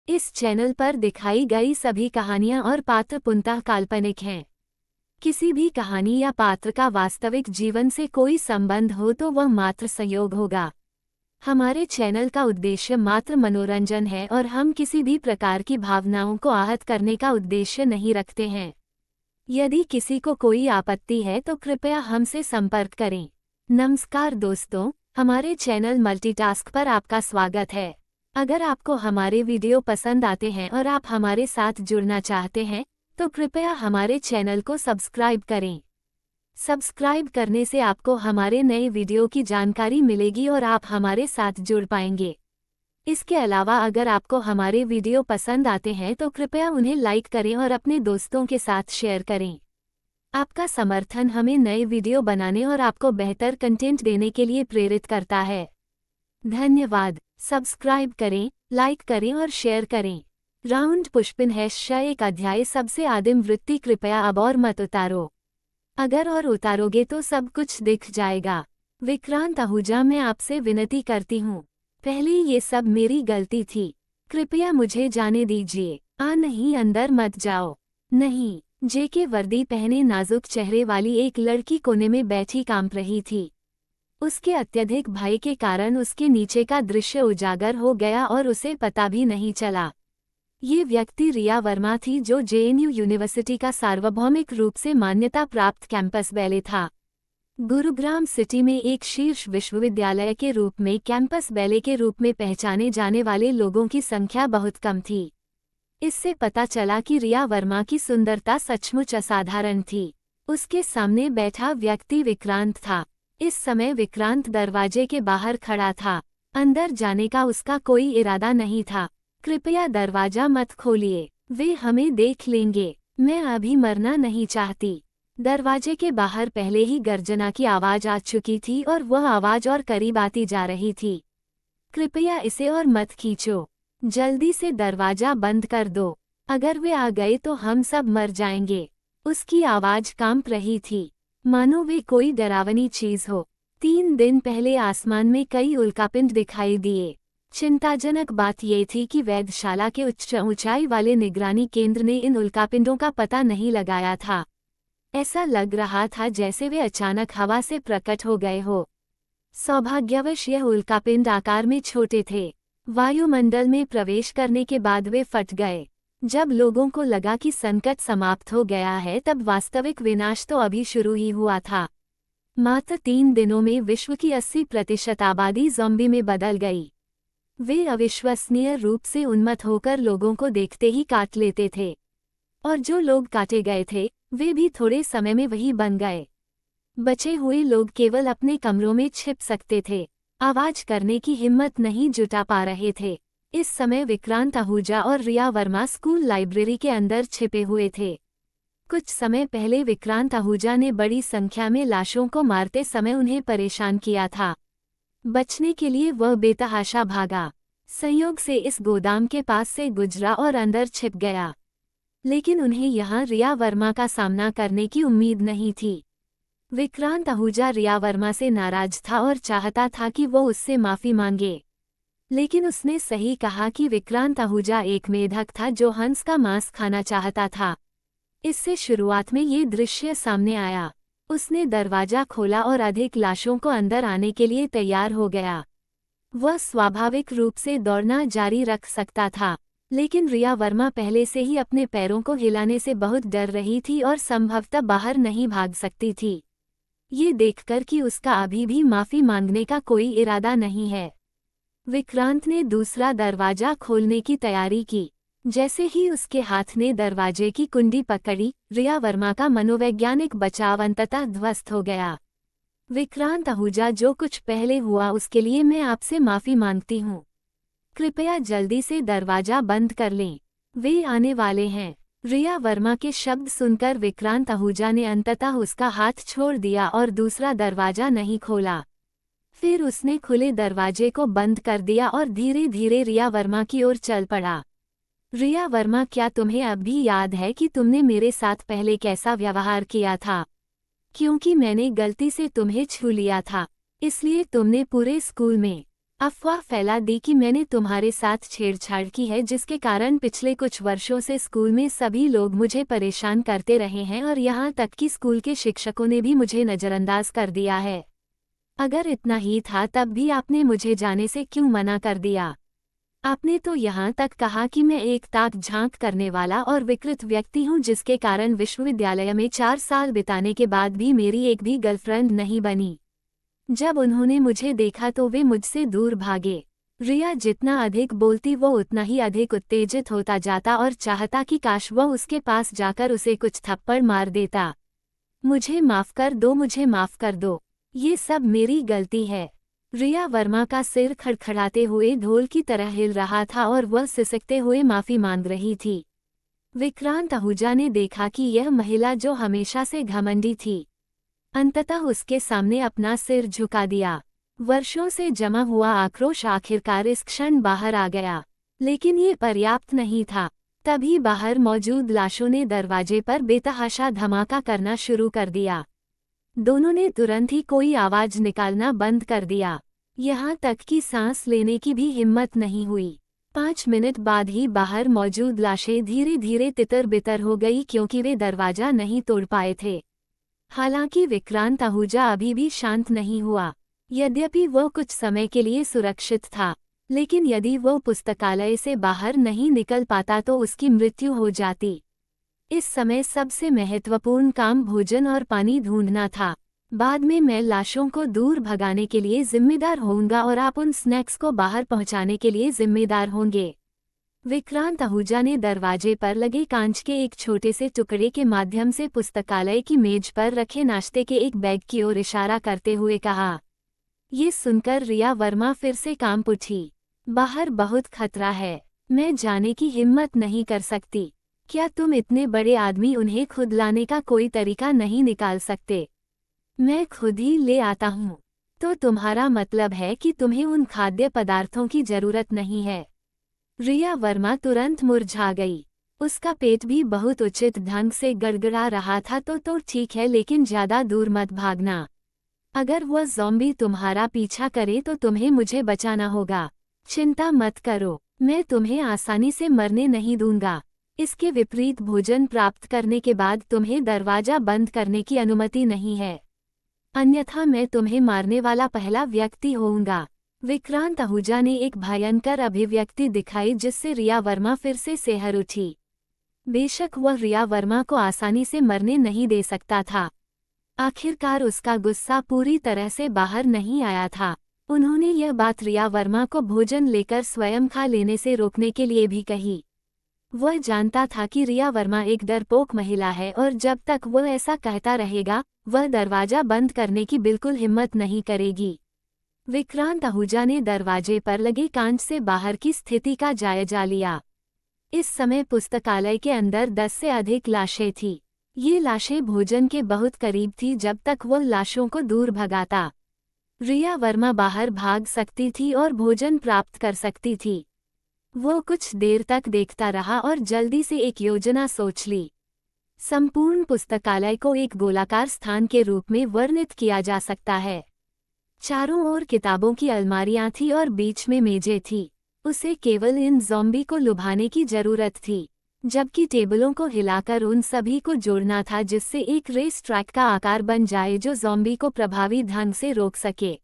इस चैनल पर दिखाई गई सभी कहानियां और पात्र पूर्णतः काल्पनिक हैं। किसी भी कहानी या पात्र का वास्तविक जीवन से कोई संबंध हो तो वह मात्र संयोग होगा। हमारे चैनल का उद्देश्य मात्र मनोरंजन है और हम किसी भी प्रकार की भावनाओं को आहत करने का उद्देश्य नहीं रखते हैं। यदि किसी को कोई आपत्ति है तो कृपया हमसे संपर्क करें। नमस्कार दोस्तों, हमारे चैनल मल्टीटास्क पर आपका स्वागत है। अगर आपको हमारे वीडियो पसंद आते हैं और आप हमारे साथ जुड़ना चाहते हैं तो कृपया हमारे चैनल को सब्सक्राइब करें। सब्सक्राइब करने से आपको हमारे नए वीडियो की जानकारी मिलेगी और आप हमारे साथ जुड़ पाएंगे। इसके अलावा अगर आपको हमारे वीडियो पसंद आते हैं तो कृपया उन्हें लाइक करें और अपने दोस्तों के साथ शेयर करें। आपका समर्थन हमें नए वीडियो बनाने और आपको बेहतर कंटेंट देने के लिए प्रेरित करता है। धन्यवाद। सब्सक्राइब करें, लाइक करें और शेयर करें। राउंड पुष्पिन एक अध्याय सबसे आदिम वृत्ति। कृपया अब और मत उतारो। अगर और उतारोगे तो सब कुछ दिख जाएगा। विक्रांत आहूजा, मैं आपसे विनती करती हूँ, पहले ये सब मेरी गलती थी। कृपया मुझे जाने दीजिए। नहीं, अंदर मत जाओ। नहीं। जेके वर्दी पहने नाजुक चेहरे वाली एक लड़की कोने में बैठी कांप रही थी। उसके अत्यधिक भय के कारण उसके नीचे का दृश्य उजागर हो गया और उसे पता भी नहीं चला। ये व्यक्ति रिया वर्मा थी, जो जेएनयू यूनिवर्सिटी का सार्वभौमिक रूप से मान्यता प्राप्त कैंपस बैले था। गुरुग्राम सिटी में एक शीर्ष विश्वविद्यालय के रूप में कैंपस बैले के रूप में पहचाने जाने वाले लोगों की संख्या बहुत कम थी। इससे पता चला कि रिया वर्मा की सुंदरता सचमुच असाधारण थी। उसके सामने बैठा व्यक्ति विक्रांत था। इस समय विक्रांत दरवाजे के बाहर खड़ा था। अंदर जाने का उसका कोई इरादा नहीं था। कृपया दरवाजा मत खोलिए, वे हमें देख लेंगे। मैं अभी मरना नहीं चाहती। दरवाजे के बाहर पहले ही गर्जना की आवाज आ चुकी थी और वह आवाज और करीब आती जा रही थी। कृपया इसे और मत खींचो, जल्दी से दरवाजा बंद कर दो। अगर वे आ गए तो हम सब मर जाएंगे। उसकी आवाज कांप रही थी, मानो वे कोई डरावनी चीज हो। 3 दिन पहले आसमान में कई उल्कापिंड दिखाई दिए। चिंताजनक बात यह थी कि वेधशाला के उच्च ऊंचाई वाले निगरानी केंद्र ने इन उल्कापिंडों का पता नहीं लगाया था। ऐसा लग रहा था जैसे वे अचानक हवा से प्रकट हो गए हो। सौभाग्यवश यह उल्कापिंड आकार में छोटे थे। वायुमंडल में प्रवेश करने के बाद वे फट गए। जब लोगों को लगा कि संकट समाप्त हो गया है, तब वास्तविक विनाश तो अभी शुरू ही हुआ था। मात्र 3 दिनों में विश्व की 80% आबादी ज़ॉम्बी में बदल गई। वे अविश्वसनीय रूप से उन्मत्त होकर लोगों को देखते ही काट लेते थे, और जो लोग काटे गए थे वे भी थोड़े समय में वही बन गए। बचे हुए लोग केवल अपने कमरों में छिप सकते थे, आवाज करने की हिम्मत नहीं जुटा पा रहे थे। इस समय विक्रांत आहूजा और रिया वर्मा स्कूल लाइब्रेरी के अंदर छिपे हुए थे। कुछ समय पहले विक्रांत आहूजा ने बड़ी संख्या में लाशों को मारते समय उन्हें परेशान किया था। बचने के लिए वह बेतहाशा भागा, संयोग से इस गोदाम के पास से गुजरा और अंदर छिप गया। लेकिन उन्हें यहाँ रिया वर्मा का सामना करने की उम्मीद नहीं थी। विक्रांत आहूजा रिया वर्मा से नाराज था और चाहता था कि वो उससे माफी मांगे, लेकिन उसने सही कहा कि विक्रांत आहूजा एक मेढक था जो हंस का मांस खाना चाहता था। इससे शुरुआत में ये दृश्य सामने आया। उसने दरवाजा खोला और अधिक लाशों को अंदर आने के लिए तैयार हो गया। वह स्वाभाविक रूप से दौड़ना जारी रख सकता था, लेकिन रिया वर्मा पहले से ही अपने पैरों को हिलाने से बहुत डर रही थी और संभवतः बाहर नहीं भाग सकती थी। ये देखकर कि उसका अभी भी माफी मांगने का कोई इरादा नहीं है, विक्रांत ने दूसरा दरवाजा खोलने की तैयारी की। जैसे ही उसके हाथ ने दरवाजे की कुंडी पकड़ी, रिया वर्मा का मनोवैज्ञानिक बचाव अंततः ध्वस्त हो गया। विक्रांत आहूजा, जो कुछ पहले हुआ उसके लिए मैं आपसे माफी मांगती हूँ। कृपया जल्दी से दरवाजा बंद कर लें, वे आने वाले हैं। रिया वर्मा के शब्द सुनकर विक्रांत आहूजा ने अंततः उसका हाथ छोड़ दिया और दूसरा दरवाजा नहीं खोला। फिर उसने खुले दरवाजे को बंद कर दिया और धीरे धीरे रिया वर्मा की ओर चल पड़ा। रिया वर्मा, क्या तुम्हें अब भी याद है कि तुमने मेरे साथ पहले कैसा व्यवहार किया था? क्योंकि मैंने गलती से तुम्हें छू लिया था, इसलिए तुमने पूरे स्कूल में अफवाह फैला दी कि मैंने तुम्हारे साथ छेड़छाड़ की है, जिसके कारण पिछले कुछ वर्षों से स्कूल में सभी लोग मुझे परेशान करते रहे हैं और यहाँ तक कि स्कूल के शिक्षकों ने भी मुझे नज़रअंदाज कर दिया है। अगर इतना ही था तब भी आपने मुझे जाने से क्यों मना कर दिया? आपने तो यहाँ तक कहा कि मैं एक ताक झांक करने वाला और विकृत व्यक्ति हूँ, जिसके कारण विश्वविद्यालय में 4 साल बिताने के बाद भी मेरी एक भी गर्लफ्रेंड नहीं बनी। जब उन्होंने मुझे देखा तो वे मुझसे दूर भागे। रिया जितना अधिक बोलती वो उतना ही अधिक उत्तेजित होता जाता और चाहता कि काश वह उसके पास जाकर उसे कुछ थप्पड़ मार देता। मुझे माफ कर दो, मुझे माफ कर दो, ये सब मेरी गलती है। रिया वर्मा का सिर खड़खड़ाते हुए ढोल की तरह हिल रहा था और वह सिसकते हुए माफी मांग रही थी। विक्रांत आहूजा ने देखा कि यह महिला जो हमेशा से घमंडी थी, अंततः उसके सामने अपना सिर झुका दिया। वर्षों से जमा हुआ आक्रोश आखिरकार इस क्षण बाहर आ गया, लेकिन ये पर्याप्त नहीं था। तभी बाहर मौजूद लाशों ने दरवाजे पर बेतहाशा धमाका करना शुरू कर दिया। दोनों ने तुरंत ही कोई आवाज निकालना बंद कर दिया, यहाँ तक कि सांस लेने की भी हिम्मत नहीं हुई। 5 मिनट बाद ही बाहर मौजूद लाशें धीरे धीरे तितर बितर हो गई, क्योंकि वे दरवाजा नहीं तोड़ पाए थे। हालांकि विक्रांत आहूजा अभी भी शांत नहीं हुआ। यद्यपि वह कुछ समय के लिए सुरक्षित था, लेकिन यदि वह पुस्तकालय से बाहर नहीं निकल पाता तो उसकी मृत्यु हो जाती। इस समय सबसे महत्वपूर्ण काम भोजन और पानी ढूंढना था। बाद में मैं लाशों को दूर भगाने के लिए जिम्मेदार होऊंगा और आप उन स्नैक्स को बाहर पहुंचाने के लिए जिम्मेदार होंगे। विक्रांत आहूजा ने दरवाजे पर लगे कांच के एक छोटे से टुकड़े के माध्यम से पुस्तकालय की मेज पर रखे नाश्ते के एक बैग की ओर इशारा करते हुए कहा। ये सुनकर रिया वर्मा फिर से कांप उठी। बाहर बहुत खतरा है, मैं जाने की हिम्मत नहीं कर सकती। क्या तुम इतने बड़े आदमी उन्हें खुद लाने का कोई तरीका नहीं निकाल सकते? मैं खुद ही ले आता हूँ। तो तुम्हारा मतलब है कि तुम्हें उन खाद्य पदार्थों की जरूरत नहीं है? रिया वर्मा तुरंत मुरझा गई। उसका पेट भी बहुत उचित ढंग से गड़गड़ा रहा था। तो ठीक है, लेकिन ज्यादा दूर मत भागना। अगर वह ज़ॉम्बी तुम्हारा पीछा करे तो तुम्हें मुझे बचाना होगा। चिंता मत करो, मैं तुम्हें आसानी से मरने नहीं दूंगा। इसके विपरीत भोजन प्राप्त करने के बाद तुम्हें दरवाजा बंद करने की अनुमति नहीं है, अन्यथा मैं तुम्हें मारने वाला पहला व्यक्ति होऊंगा। विक्रांत आहूजा ने एक भयंकर अभिव्यक्ति दिखाई, जिससे रिया वर्मा फिर से सिहर उठी। बेशक वह रिया वर्मा को आसानी से मरने नहीं दे सकता था, आखिरकार उसका गुस्सा पूरी तरह से बाहर नहीं आया था। उन्होंने यह बात रिया वर्मा को भोजन लेकर स्वयं खा लेने से रोकने के लिए भी कही। वह जानता था कि रिया वर्मा एक डरपोक महिला है और जब तक वह ऐसा कहता रहेगा वह दरवाजा बंद करने की बिल्कुल हिम्मत नहीं करेगी। विक्रांत आहूजा ने दरवाजे पर लगे कांच से बाहर की स्थिति का जायजा लिया। इस समय पुस्तकालय के अंदर 10 से अधिक लाशें थीं। ये लाशें भोजन के बहुत करीब थी। जब तक वह लाशों को दूर भगाता, रिया वर्मा बाहर भाग सकती थी और भोजन प्राप्त कर सकती थी। वो कुछ देर तक देखता रहा और जल्दी से एक योजना सोच ली। संपूर्ण पुस्तकालय को एक गोलाकार स्थान के रूप में वर्णित किया जा सकता है। चारों ओर किताबों की अलमारियां थी और बीच में मेजें थी। उसे केवल इन ज़ॉम्बी को लुभाने की जरूरत थी, जबकि टेबलों को हिलाकर उन सभी को जोड़ना था, जिससे एक रेस ट्रैक का आकार बन जाए जो ज़ॉम्बी को प्रभावी ढंग से रोक सके।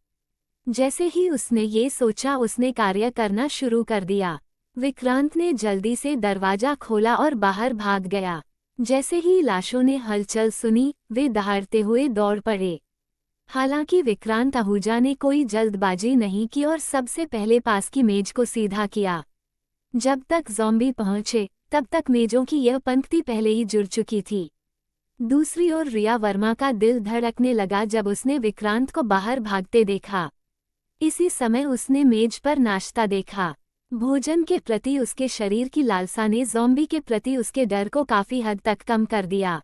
जैसे ही उसने ये सोचा, उसने कार्य करना शुरू कर दिया। विक्रांत ने जल्दी से दरवाजा खोला और बाहर भाग गया। जैसे ही लाशों ने हलचल सुनी, वे दहाड़ते हुए दौड़ पड़े। हालांकि विक्रांत आहूजा ने कोई जल्दबाजी नहीं की और सबसे पहले पास की मेज को सीधा किया। जब तक ज़ॉम्बी पहुंचे तब तक मेजों की यह पंक्ति पहले ही जुड़ चुकी थी। दूसरी ओर रिया वर्मा का दिल धड़कने लगा जब उसने विक्रांत को बाहर भागते देखा। इसी समय उसने मेज पर नाश्ता देखा। भोजन के प्रति उसके शरीर की लालसा ने ज़ॉम्बी के प्रति उसके डर को काफी हद तक कम कर दिया।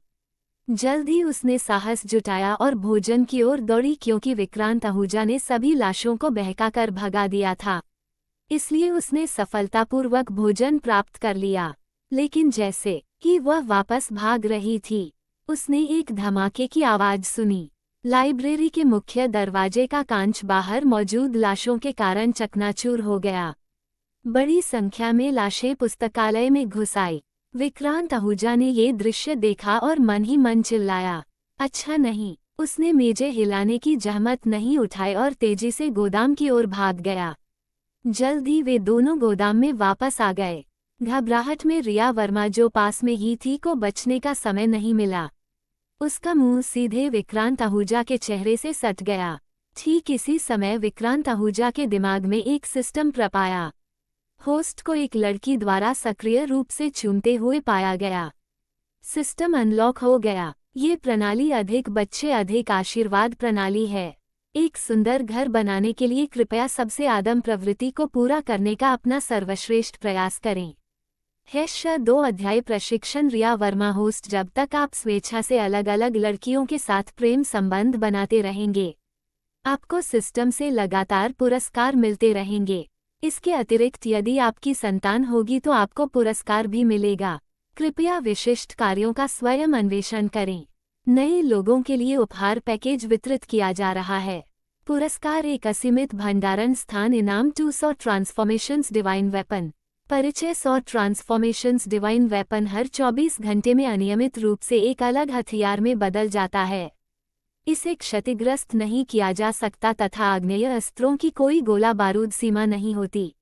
जल्द ही उसने साहस जुटाया और भोजन की ओर दौड़ी, क्योंकि विक्रांत आहूजा ने सभी लाशों को बहकाकर भगा दिया था, इसलिए उसने सफलतापूर्वक भोजन प्राप्त कर लिया। लेकिन जैसे ही वह वापस भाग रही थी, उसने एक धमाके की आवाज सुनी। लाइब्रेरी के मुख्य दरवाजे का कांच बाहर मौजूद लाशों के कारण चकनाचूर हो गया। बड़ी संख्या में लाशें पुस्तकालय में घुस आई। विक्रांत आहूजा ने ये दृश्य देखा और मन ही मन चिल्लाया, अच्छा नहीं। उसने मेजें हिलाने की जहमत नहीं उठाई और तेजी से गोदाम की ओर भाग गया। जल्द ही वे दोनों गोदाम में वापस आ गए। घबराहट में रिया वर्मा जो पास में ही थी को बचने का समय नहीं मिला। उसका मुंह सीधे विक्रांत आहूजा के चेहरे से सट गया। ठीक इसी समय विक्रांत आहूजा के दिमाग में एक सिस्टम प्रप आया। होस्ट को एक लड़की द्वारा सक्रिय रूप से चूमते हुए पाया गया। सिस्टम अनलॉक हो गया। ये प्रणाली अधिक बच्चे अधिक आशीर्वाद प्रणाली है। एक सुंदर घर बनाने के लिए कृपया सबसे आदम प्रवृत्ति को पूरा करने का अपना सर्वश्रेष्ठ प्रयास करें। 2 अध्याय प्रशिक्षण। रिया वर्मा होस्ट, जब तक आप स्वेच्छा से अलग अलग लड़कियों के साथ प्रेम संबंध बनाते रहेंगे, आपको सिस्टम से लगातार पुरस्कार मिलते रहेंगे। इसके अतिरिक्त यदि आपकी संतान होगी तो आपको पुरस्कार भी मिलेगा। कृपया विशिष्ट कार्यों का स्वयं अन्वेषण करें। नए लोगों के लिए उपहार पैकेज वितरित किया जा रहा है। पुरस्कार: एक असीमित भंडारण स्थान। इनाम: 200 ट्रांसफॉर्मेशंस डिवाइन वेपन। परिचय: 100 ट्रांसफॉर्मेशंस डिवाइन वेपन हर 24 घंटे में अनियमित रूप से एक अलग हथियार में बदल जाता है। इसे क्षतिग्रस्त नहीं किया जा सकता तथा आग्नेय अस्त्रों की कोई गोला बारूद सीमा नहीं होती।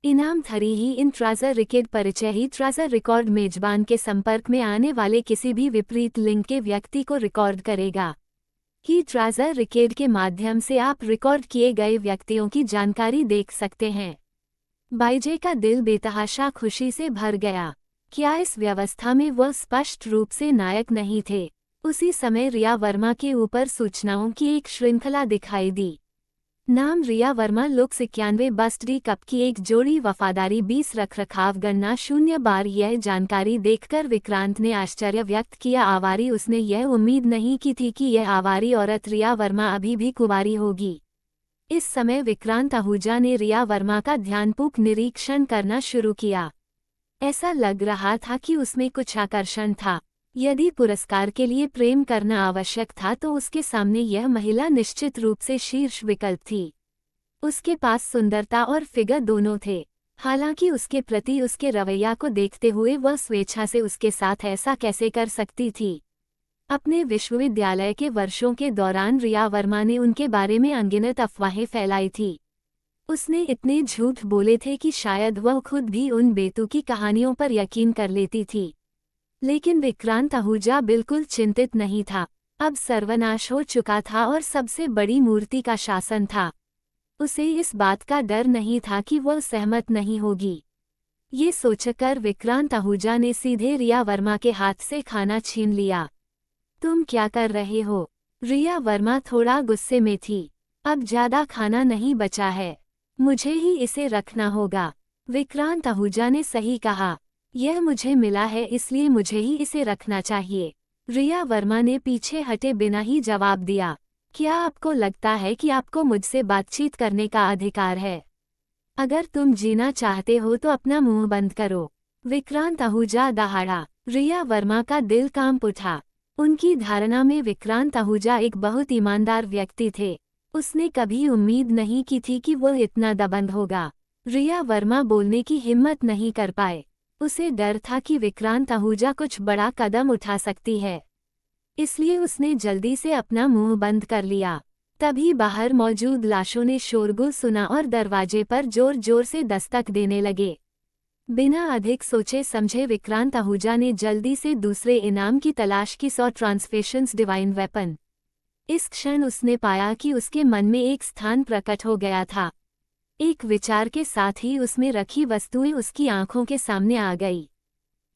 इनाम: 3 ही इन ट्रेजर रिकॉर्ड। परिचय: ही ट्रेजर रिकॉर्ड मेजबान के संपर्क में आने वाले किसी भी विपरीत लिंग के व्यक्ति को रिकॉर्ड करेगा। ही ट्रेजर रिकॉर्ड के माध्यम से आप रिकॉर्ड किए गए व्यक्तियों की जानकारी देख सकते हैं। बाइजे का दिल बेतहाशा खुशी से भर गया। क्या इस व्यवस्था में वह स्पष्ट रूप से नायक नहीं थे? उसी समय रिया वर्मा के ऊपर सूचनाओं की एक श्रृंखला दिखाई दी। नाम: रिया वर्मा। लुक: 91 बस्टडी कप की एक जोड़ी। वफादारी: 20 रखरखाव गणना 0 बार। यह जानकारी देखकर विक्रांत ने आश्चर्य व्यक्त किया। आवारी: उसने यह उम्मीद नहीं की थी कि यह आवारी औरत रिया वर्मा अभी भी कुंवारी होगी। इस समय विक्रांत आहूजा ने रिया वर्मा का ध्यानपूर्वक निरीक्षण करना शुरू किया। ऐसा लग रहा था कि उसमें कुछ आकर्षण था। यदि पुरस्कार के लिए प्रेम करना आवश्यक था तो उसके सामने यह महिला निश्चित रूप से शीर्ष विकल्प थी। उसके पास सुंदरता और फिगर दोनों थे। हालांकि उसके प्रति उसके रवैया को देखते हुए वह स्वेच्छा से उसके साथ ऐसा कैसे कर सकती थी। अपने विश्वविद्यालय के वर्षों के दौरान रिया वर्मा ने उनके बारे में अनगिनत अफवाहें फैलाई थी। उसने इतने झूठ बोले थे कि शायद वह खुद भी उन बेतुकी कहानियों पर यकीन कर लेती थी। लेकिन विक्रांत आहूजा बिल्कुल चिंतित नहीं था। अब सर्वनाश हो चुका था और सबसे बड़ी मूर्ति का शासन था। उसे इस बात का डर नहीं था कि वह सहमत नहीं होगी। ये सोचकर विक्रांत आहूजा ने सीधे रिया वर्मा के हाथ से खाना छीन लिया। तुम क्या कर रहे हो? रिया वर्मा थोड़ा गुस्से में थी। अब ज्यादा खाना नहीं बचा है, मुझे ही इसे रखना होगा। विक्रांत आहूजा ने सही कहा, यह मुझे मिला है इसलिए मुझे ही इसे रखना चाहिए। रिया वर्मा ने पीछे हटे बिना ही जवाब दिया। क्या आपको लगता है कि आपको मुझसे बातचीत करने का अधिकार है? अगर तुम जीना चाहते हो तो अपना मुंह बंद करो। विक्रांत आहूजा दहाड़ा। रिया वर्मा का दिल कांप उठा। उनकी धारणा में विक्रांत आहूजा एक बहुत ईमानदार व्यक्ति थे। उसने कभी उम्मीद नहीं की थी कि वह इतना दबंग होगा। रिया वर्मा बोलने की हिम्मत नहीं कर पाए। उसे डर था कि विक्रांत आहूजा कुछ बड़ा कदम उठा सकती है, इसलिए उसने जल्दी से अपना मुंह बंद कर लिया। तभी बाहर मौजूद लाशों ने शोरगुल सुना और दरवाजे पर जोर जोर से दस्तक देने लगे। बिना अधिक सोचे समझे विक्रांत आहूजा ने जल्दी से दूसरे इनाम की तलाश की। 100 ट्रांसफेशंस डिवाइन वेपन। इस क्षण उसने पाया कि उसके मन में एक स्थान प्रकट हो गया था। एक विचार के साथ ही उसमें रखी वस्तुएं उसकी आंखों के सामने आ गई।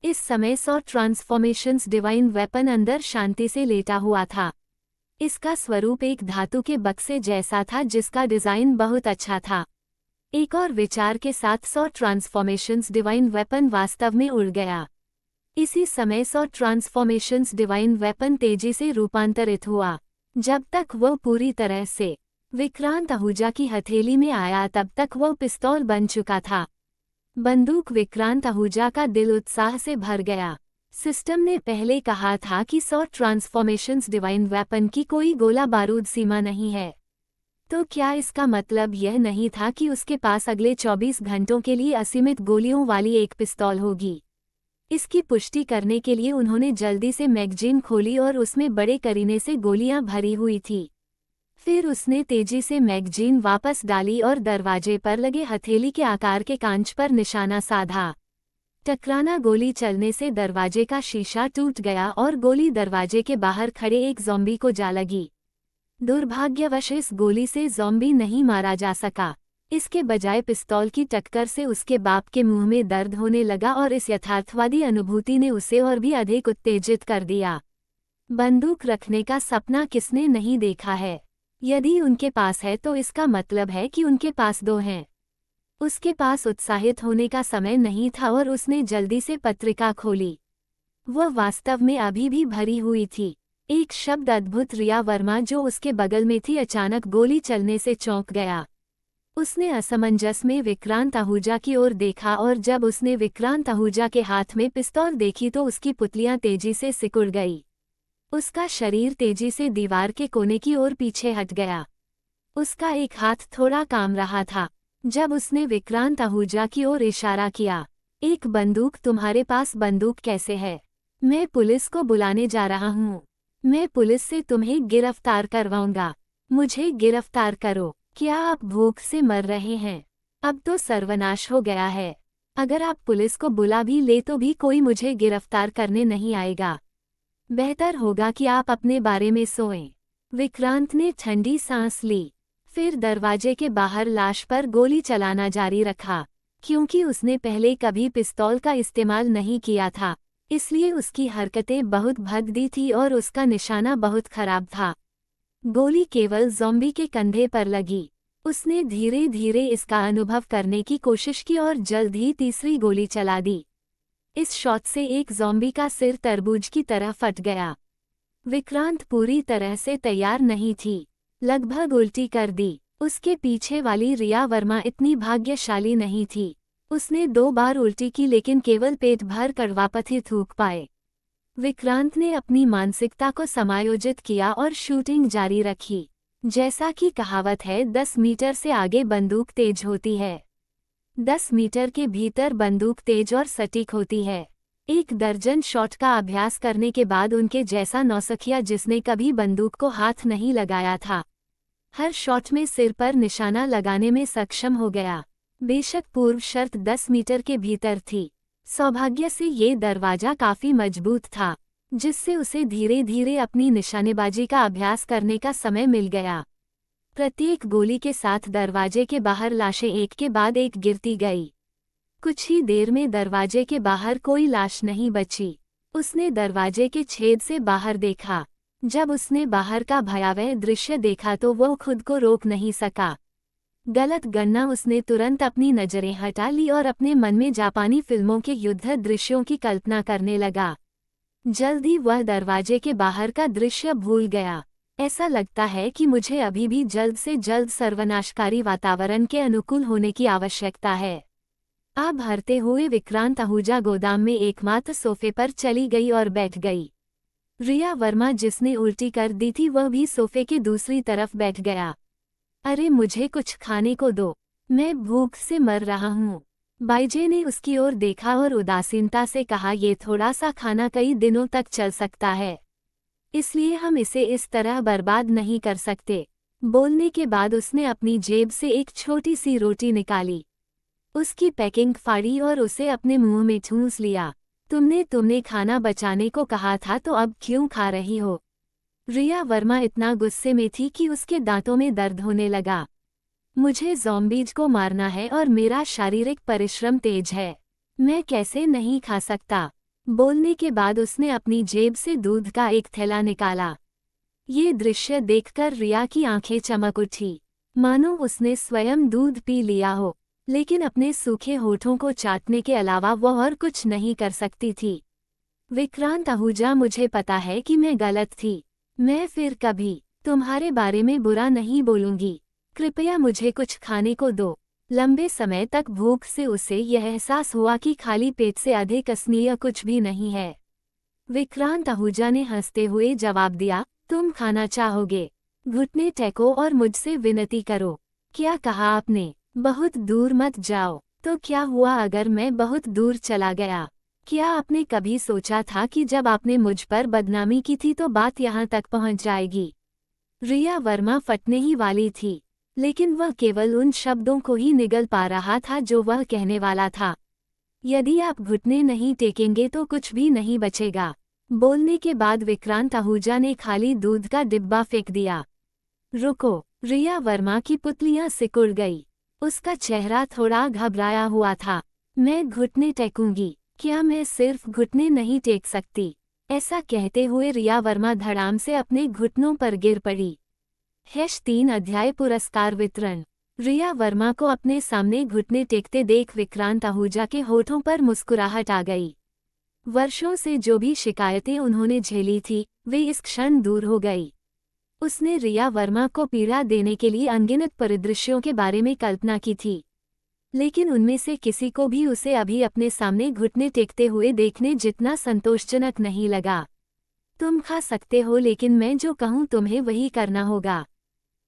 इस समय 100 ट्रांसफॉर्मेशंस डिवाइन वेपन अंदर शांति से लेटा हुआ था। इसका स्वरूप एक धातु के बक्से जैसा था जिसका डिजाइन बहुत अच्छा था। एक और विचार के साथ 100 ट्रांसफॉर्मेशंस डिवाइन वेपन वास्तव में उड़ गया। इसी समय 100 ट्रांसफॉर्मेशंस डिवाइन वेपन तेजी से रूपांतरित हुआ। जब तक वह पूरी तरह से विक्रांत आहूजा की हथेली में आया तब तक वह पिस्तौल बन चुका था। बंदूक। विक्रांत आहूजा का दिल उत्साह से भर गया। सिस्टम ने पहले कहा था कि 100 ट्रांसफॉर्मेशंस डिवाइन वेपन की कोई गोला बारूद सीमा नहीं है। तो क्या इसका मतलब यह नहीं था कि उसके पास अगले 24 घंटों के लिए असीमित गोलियों वाली एक पिस्तौल होगी? इसकी पुष्टि करने के लिए उन्होंने जल्दी से मैगजीन खोली और उसमें बड़े करीने से गोलियां भरी हुई थी। फिर उसने तेजी से मैगजीन वापस डाली और दरवाजे पर लगे हथेली के आकार के कांच पर निशाना साधा। टकराना गोली चलने से दरवाजे का शीशा टूट गया और गोली दरवाजे के बाहर खड़े एक ज़ॉम्बी को जा लगी। दुर्भाग्यवश इस गोली से ज़ॉम्बी नहीं मारा जा सका। इसके बजाय पिस्तौल की टक्कर से उसके बाप के मुंह में दर्द होने लगा और इस यथार्थवादी अनुभूति ने उसे और भी अधिक उत्तेजित कर दिया। बंदूक रखने का सपना किसने नहीं देखा है? यदि उनके पास है तो इसका मतलब है कि उनके पास दो हैं। उसके पास उत्साहित होने का समय नहीं था और उसने जल्दी से पत्रिका खोली। वह वास्तव में अभी भी भरी हुई थी। एक शब्द अद्भुत रिया वर्मा जो उसके बगल में थी अचानक गोली चलने से चौंक गया। उसने असमंजस में विक्रांत आहूजा की ओर देखा और जब उसने विक्रांत आहूजा के हाथ में पिस्तौल देखी तो उसकी पुतलियां तेजी से सिकुड़ गई। उसका शरीर तेजी से दीवार के कोने की ओर पीछे हट गया। उसका एक हाथ थोड़ा काम रहा था। जब उसने विक्रांत आहूजा की ओर इशारा किया, एक बंदूक, तुम्हारे पास बंदूक कैसे है? मैं पुलिस को बुलाने जा रहा हूँ। मैं पुलिस से तुम्हें गिरफ्तार करवाऊंगा। मुझे गिरफ्तार करो। क्या आप भूख से मर रहे हैं? अब तो सर्वनाश हो गया है। अगर आप पुलिस को बुला भी ले तो भी कोई मुझे गिरफ्तार करने नहीं आएगा। बेहतर होगा कि आप अपने बारे में सोएं। विक्रांत ने ठंडी सांस ली। फिर दरवाजे के बाहर लाश पर गोली चलाना जारी रखा। क्योंकि उसने पहले कभी पिस्तौल का इस्तेमाल नहीं किया था, इसलिए उसकी हरकतें बहुत भद्दी थी और उसका निशाना बहुत खराब था। गोली केवल ज़ॉम्बी के कंधे पर लगी। उसने धीरे धीरे इसका अनुभव करने की कोशिश की और जल्द ही तीसरी गोली चला दी। इस शॉट से एक ज़ॉम्बी का सिर तरबूज की तरह फट गया। विक्रांत पूरी तरह से तैयार नहीं थी। लगभग उल्टी कर दी। उसके पीछे वाली रिया वर्मा इतनी भाग्यशाली नहीं थी। उसने 2 बार उल्टी की लेकिन केवल पेट भर कड़वापथ ही थूक पाए। विक्रांत ने अपनी मानसिकता को समायोजित किया और शूटिंग जारी रखी। जैसा कि कहावत है, 10 मीटर से आगे बंदूक तेज होती है। 10 मीटर के भीतर बंदूक तेज और सटीक होती है। 1 दर्जन शॉट का अभ्यास करने के बाद उनके जैसा नौसिखिया जिसने कभी बंदूक को हाथ नहीं लगाया था, हर शॉट में सिर पर निशाना लगाने में सक्षम हो गया। बेशक पूर्व शर्त 10 मीटर के भीतर थी। सौभाग्य से ये दरवाजा काफी मजबूत था, जिससे उसे धीरे धीरे अपनी निशानेबाजी का अभ्यास करने का समय मिल गया। प्रत्येक गोली के साथ दरवाजे के बाहर लाशें एक के बाद एक गिरती गई। कुछ ही देर में दरवाजे के बाहर कोई लाश नहीं बची। उसने दरवाजे के छेद से बाहर देखा। जब उसने बाहर का भयावह दृश्य देखा तो वो खुद को रोक नहीं सका। गलत गणना, उसने तुरंत अपनी नजरें हटा ली और अपने मन में जापानी फिल्मों के युद्ध दृश्यों की कल्पना करने लगा। जल्द ही वह दरवाजे के बाहर का दृश्य भूल गया। ऐसा लगता है कि मुझे अभी भी जल्द से जल्द सर्वनाशकारी वातावरण के अनुकूल होने की आवश्यकता है। आग भरते हुए विक्रांत आहूजा गोदाम में एकमात्र सोफे पर चली गई और बैठ गई। रिया वर्मा जिसने उल्टी कर दी थी वह भी सोफे के दूसरी तरफ बैठ गया। अरे मुझे कुछ खाने को दो, मैं भूख से मर रहा हूँ। बाईजे ने उसकी ओर देखा और उदासीनता से कहा, ये थोड़ा सा खाना कई दिनों तक चल सकता है, इसलिए हम इसे इस तरह बर्बाद नहीं कर सकते। बोलने के बाद उसने अपनी जेब से एक छोटी सी रोटी निकाली, उसकी पैकिंग फाड़ी और उसे अपने मुंह में ठूंस लिया। तुमने खाना बचाने को कहा था तो अब क्यों खा रही हो? रिया वर्मा इतना गुस्से में थी कि उसके दांतों में दर्द होने लगा। मुझे ज़ॉम्बीज को मारना है और मेरा शारीरिक परिश्रम तेज है, मैं कैसे नहीं खा सकता। बोलने के बाद उसने अपनी जेब से दूध का एक थैला निकाला। ये दृश्य देखकर रिया की आंखें चमक उठी, मानो उसने स्वयं दूध पी लिया हो, लेकिन अपने सूखे होठों को चाटने के अलावा वह और कुछ नहीं कर सकती थी। विक्रांत आहूजा, मुझे पता है कि मैं गलत थी। मैं फिर कभी तुम्हारे बारे में बुरा नहीं बोलूंगी। कृपया मुझे कुछ खाने को दो। लंबे समय तक भूख से उसे यह एहसास हुआ कि खाली पेट से अधिक असनीय कुछ भी नहीं है। विक्रांत आहूजा ने हंसते हुए जवाब दिया, तुम खाना चाहोगे? घुटने टेको और मुझसे विनती करो। क्या कहा आपने? बहुत दूर मत जाओ। तो क्या हुआ अगर मैं बहुत दूर चला गया? क्या आपने कभी सोचा था कि जब आपने मुझ पर बदनामी की थी तो बात यहाँ तक पहुँच जाएगी? रिया वर्मा फटने ही वाली थी, लेकिन वह केवल उन शब्दों को ही निगल पा रहा था जो वह कहने वाला था। यदि आप घुटने नहीं टेकेंगे तो कुछ भी नहीं बचेगा। बोलने के बाद विक्रांत आहूजा ने खाली दूध का डिब्बा फेंक दिया। रुको! रिया वर्मा की पुतलियां सिकुड़ गई। उसका चेहरा थोड़ा घबराया हुआ था। मैं घुटने टेकूंगी? क्या मैं सिर्फ घुटने नहीं टेक सकती? ऐसा कहते हुए रिया वर्मा धड़ाम से अपने घुटनों पर गिर पड़ी। #3 अध्याय पुरस्कार वितरण। रिया वर्मा को अपने सामने घुटने टेकते देख विक्रांत आहूजा के होठों पर मुस्कुराहट आ गई। वर्षों से जो भी शिकायतें उन्होंने झेली थी, वे इस क्षण दूर हो गई। उसने रिया वर्मा को पीड़ा देने के लिए अनगिनत परिदृश्यों के बारे में कल्पना की थी, लेकिन उनमें से किसी को भी उसे अभी अपने सामने घुटने टेकते हुए देखने जितना संतोषजनक नहीं लगा। तुम खा सकते हो, लेकिन मैं जो कहूँ तुम्हें वही करना होगा।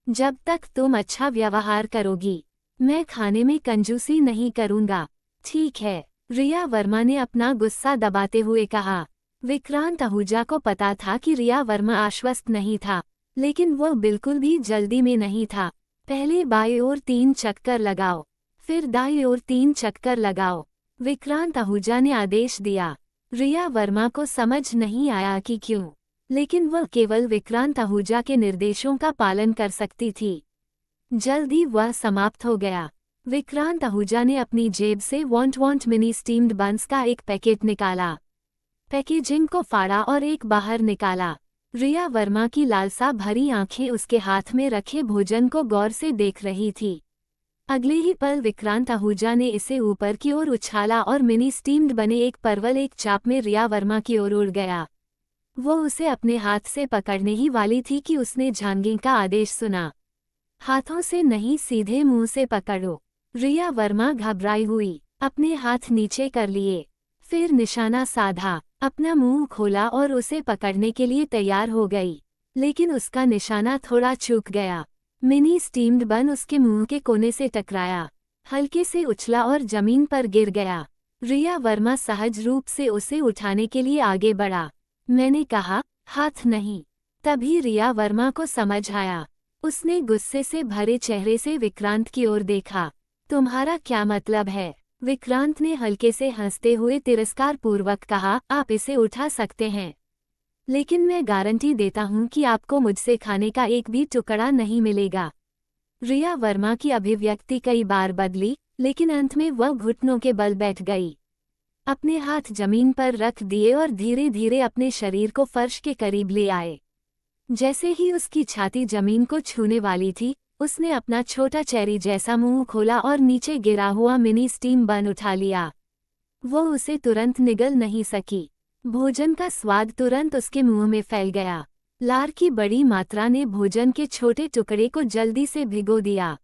जब तक तुम अच्छा व्यवहार करोगी, मैं खाने में कंजूसी नहीं करूँगा। ठीक है, रिया वर्मा ने अपना गुस्सा दबाते हुए कहा। विक्रांत आहूजा को पता था कि रिया वर्मा आश्वस्त नहीं था, लेकिन वह बिल्कुल भी जल्दी में नहीं था। पहले बाएं ओर 3 चक्कर लगाओ, फिर दाएं ओर 3 चक्कर लगाओ, विक्रांत आहूजा ने आदेश दिया। रिया वर्मा को समझ नहीं आया कि क्यों, लेकिन वह केवल विक्रांत आहूजा के निर्देशों का पालन कर सकती थी। जल्द ही वह समाप्त हो गया। विक्रांत आहूजा ने अपनी जेब से वांट मिनी स्टीम्ड बंस का एक पैकेट निकाला, पैकेजिंग को फाड़ा और एक बाहर निकाला। रिया वर्मा की लालसा भरी आंखें उसके हाथ में रखे भोजन को गौर से देख रही थी। अगले ही पल विक्रांत आहूजा ने इसे ऊपर की ओर उछाला और मिनी स्टीम्ड बने एक परवल एक चाप में रिया वर्मा की ओर उड़ गया। वो उसे अपने हाथ से पकड़ने ही वाली थी कि उसने झांगिंग का आदेश सुना। हाथों से नहीं, सीधे मुंह से पकड़ो। रिया वर्मा घबराई हुई, अपने हाथ नीचे कर लिए, फिर निशाना साधा, अपना मुंह खोला और उसे पकड़ने के लिए तैयार हो गई, लेकिन उसका निशाना थोड़ा चूक गया। मिनी स्टीम्ड बन उसके मुंह के कोने से टकराया, हल्के से उछला और जमीन पर गिर गया। रिया वर्मा सहज रूप से उसे उठाने के लिए आगे बढ़ा। मैंने कहा, हाथ नहीं। तभी रिया वर्मा को समझ आया। उसने गुस्से से भरे चेहरे से विक्रांत की ओर देखा। तुम्हारा क्या मतलब है? विक्रांत ने हल्के से हंसते हुए तिरस्कार पूर्वक कहा, आप इसे उठा सकते हैं, लेकिन मैं गारंटी देता हूं कि आपको मुझसे खाने का एक भी टुकड़ा नहीं मिलेगा। रिया वर्मा की अभिव्यक्ति कई बार बदली, लेकिन अंत में वह घुटनों के बल बैठ गई। अपने हाथ जमीन पर रख दिए और धीरे धीरे अपने शरीर को फर्श के करीब ले आए। जैसे ही उसकी छाती जमीन को छूने वाली थी, उसने अपना छोटा चेरी जैसा मुंह खोला और नीचे गिरा हुआ मिनी स्टीम बन उठा लिया। वो उसे तुरंत निगल नहीं सकी। भोजन का स्वाद तुरंत उसके मुंह में फैल गया। लार की बड़ी मात्रा ने भोजन के छोटे टुकड़े को जल्दी से भिगो दिया,